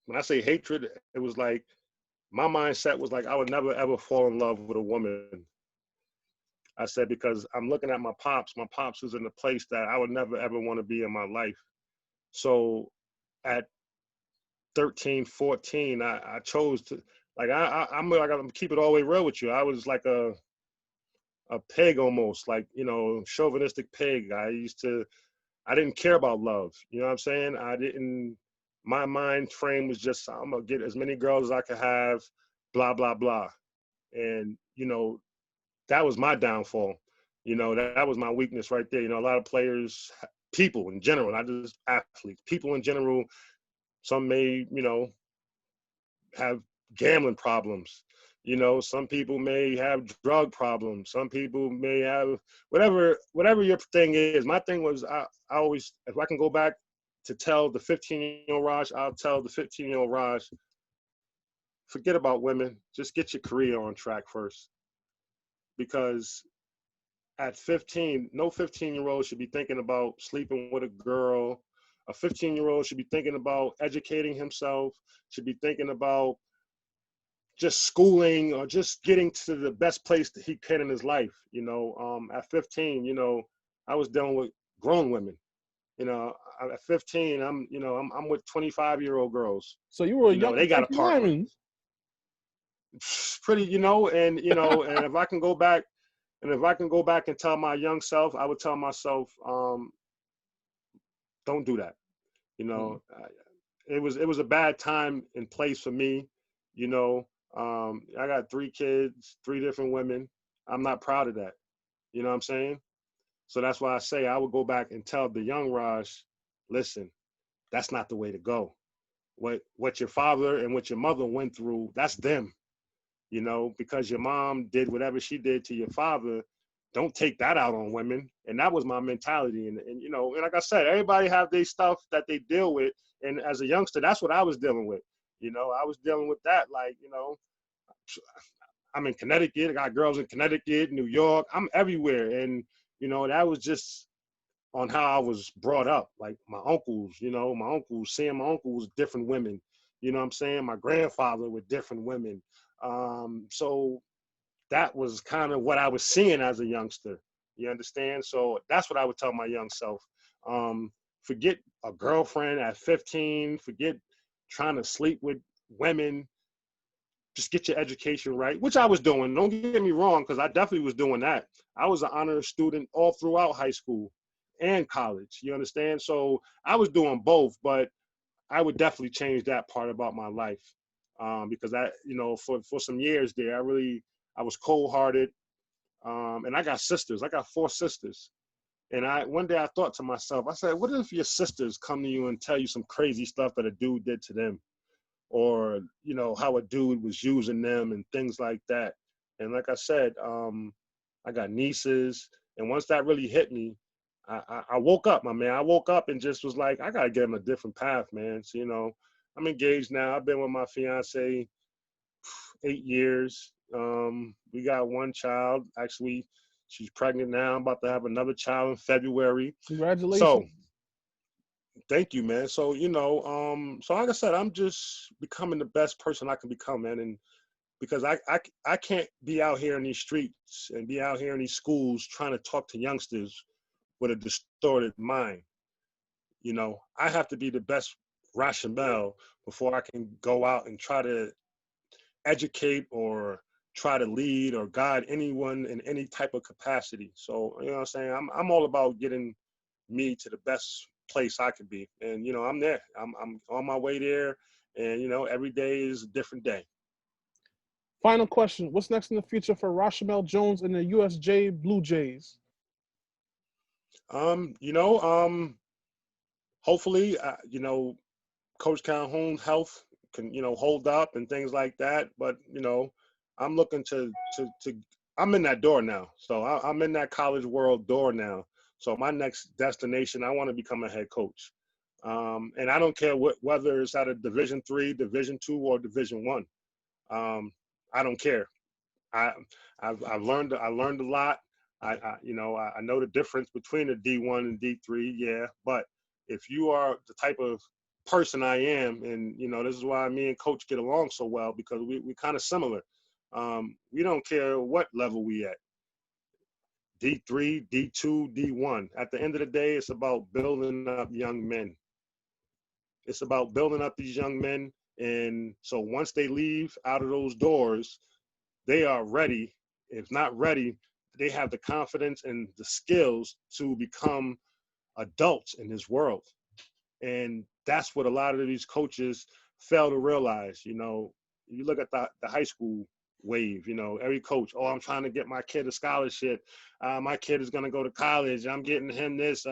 when I say hatred, it was like my mindset was like I would never ever fall in love with a woman. I said, because I'm looking at my pops. My pops was in a place that I would never ever want to be in my life. So at 13, 14, I chose to, like, I'm gonna keep it all the way real with you. I was like a pig almost, like, chauvinistic pig. I didn't care about love. You know what I'm saying? My mind frame was just, I'm gonna get as many girls as I could have, blah, blah, blah. And, that was my downfall. That was my weakness right there. A lot of players, people in general, not just athletes, people in general, some may, have gambling problems. Some people may have drug problems. Some people may have whatever your thing is. My thing was, I always, if I can go back to tell the 15-year-old Raj, I'll tell the 15-year-old Raj, forget about women. Just get your career on track first. Because at 15, no 15-year-old should be thinking about sleeping with a girl. A 15-year-old should be thinking about educating himself, should be thinking about just schooling or just getting to the best place that he can in his life. At 15, I was dealing with grown women. At 15, I'm with 25-year-old girls.
So you were a young
they got a partner. Pretty, and and if I can go back and tell my young self, I would tell myself, don't do that. It was a bad time and place for me. I got 3 kids, 3 different women. I'm not proud of that. You know what I'm saying? So that's why I say I would go back and tell the young Raj, listen, that's not the way to go. What your father and what your mother went through, that's them. You know, because your mom did whatever she did to your father, don't take that out on women. And that was my mentality. And you know, and like I said, everybody have their stuff that they deal with. And as a youngster, that's what I was dealing with. You know, I was dealing with that. Like, you know, I'm in Connecticut. I got girls in Connecticut, New York. I'm everywhere. And, you know, that was just on how I was brought up. Like my uncles, you know, seeing my uncles, different women. You know what I'm saying? My grandfather with different women. So that was kind of what I was seeing as a youngster. You understand? So that's what I would tell my young self. Forget a girlfriend at 15. Forget trying to sleep with women. Just get your education right, which I was doing. Don't get me wrong, because I definitely was doing that. I was an honor student all throughout high school and college. You understand? So I was doing both, but I would definitely change that part about my life, because I, you know, for some years there, I was cold-hearted, and I got sisters. I got 4 sisters. And one day I thought to myself, I said, what if your sisters come to you and tell you some crazy stuff that a dude did to them? Or, you know, how a dude was using them and things like that. And like I said, I got nieces. And once that really hit me, I woke up, my man. I woke up and just was like, I got to get him a different path, man. So, you know, I'm engaged now. I've been with my fiance 8 years. We got 1 child. Actually, she's pregnant now. I'm about to have another child in February.
Congratulations.
So, thank you, man. So, you know, so like I said, I'm just becoming the best person I can become, man. And because I can't be out here in these streets and be out here in these schools trying to talk to youngsters with a distorted mind. You know, I have to be the best Rashamel before I can go out and try to educate or try to lead or guide anyone in any type of capacity. So, you know what I'm saying? I'm all about getting me to the best place I could be. And, you know, I'm there. I'm on my way there. And, you know, every day is a different day.
Final question. What's next in the future for Rashamel Jones and the USJ Blue Jays?
You know, hopefully, you know, Coach Calhoun's health can, you know, hold up and things like that. But, you know, I'm looking to I'm in that door now. So I'm in that college world door now. So my next destination, I want to become a head coach. And I don't care whether it's at a Division III, Division II, or Division I. I don't care. I've learned a lot. You know, I know the difference between a D1 and D3. Yeah, but if you are the type of person I am, and you know, this is why me and Coach get along so well, because we kind of similar. We don't care what level we at. D3, D2, D1. At the end of the day, it's about building up young men. It's about building up these young men. And so once they leave out of those doors, they are ready. If not ready, they have the confidence and the skills to become adults in this world. And that's what a lot of these coaches fail to realize. You know, you look at the high school wave, you know, every coach, oh, I'm trying to get my kid a scholarship. My kid is going to go to college. I'm getting him this.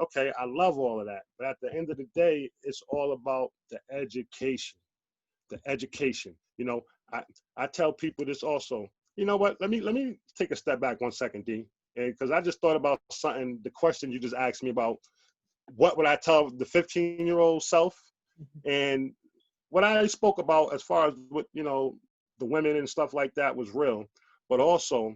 Okay, I love all of that. But at the end of the day, it's all about the education. The education. You know, I tell people this also. You know what? Let me take a step back 1 second, D. Because I just thought about something, the question you just asked me about what would I tell the 15-year-old self? And what I spoke about as far as what, you know, the women and stuff like that was real. But also,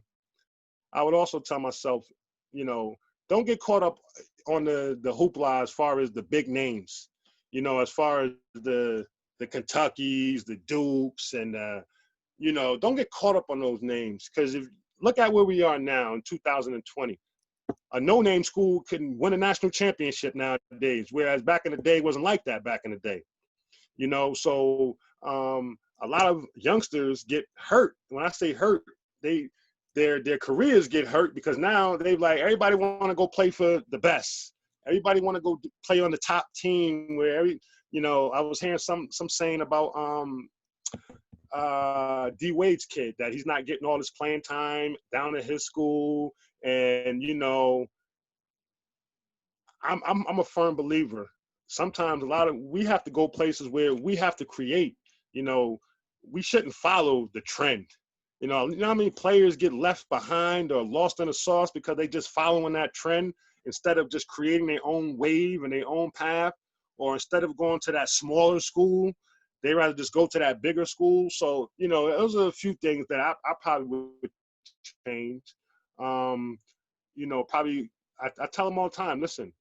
I would also tell myself, you know, don't get caught up on the hoopla as far as the big names, you know, as far as the Kentuckys, the Dukes, and, you know, don't get caught up on those names. Because if look at where we are now in 2020. A no-name school can win a national championship nowadays, whereas back in the day, it wasn't like that back in the day. You know, so a lot of youngsters get hurt. When I say hurt, their careers get hurt because now they like everybody want to go play for the best. Everybody want to go play on the top team where you know, I was hearing some saying about D Wade's kid, that he's not getting all his playing time down at his school. And, you know, I'm a firm believer. Sometimes we have to go places where we have to create. You know, we shouldn't follow the trend. You know how many players get left behind or lost in the sauce because they just following that trend instead of just creating their own wave and their own path, or instead of going to that smaller school, they rather just go to that bigger school. So, you know, those are a few things that I probably would change. You know, probably I tell them all the time, listen,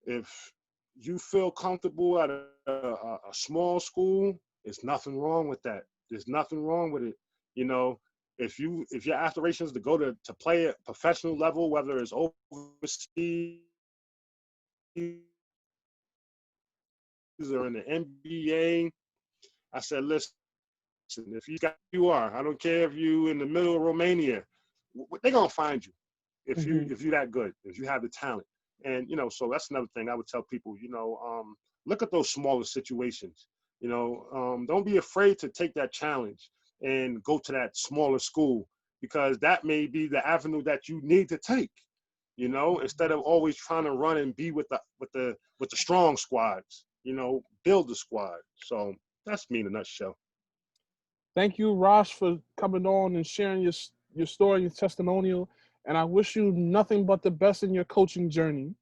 if you feel comfortable at a small school, there's nothing wrong with that. There's nothing wrong with it. You know, if your aspirations to go to play at professional level, whether it's overseas or in the NBA, I said, listen, if you are, I don't care if you in the middle of Romania, they're gonna find you if you're that good, if you have the talent. And, you know, so that's another thing I would tell people, you know, look at those smaller situations. You know, don't be afraid to take that challenge and go to that smaller school, because that may be the avenue that you need to take, you know, instead of always trying to run and be with the strong squads, you know, build the squad. So that's me in a nutshell.
Thank you, Rosh, for coming on and sharing your story, your testimonial. And I wish you nothing but the best in your coaching journey.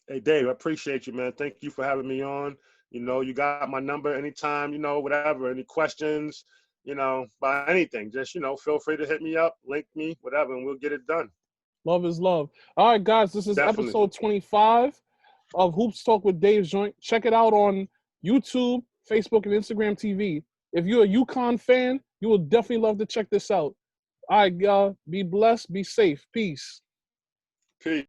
Hey, Dave, I appreciate you, man. Thank you for having me on. You know, you got my number anytime, you know, whatever, any questions, you know, about anything, just, you know, feel free to hit me up, link me, whatever, and we'll get it done.
Love is love. All right, guys, this is
Definitely.
episode 25 of Hoops Talk with Dave's Joint. Check it out on YouTube, Facebook, and Instagram TV. If you're a UConn fan, you will definitely love to check this out. All right, y'all, be blessed, be safe. Peace.
Peace.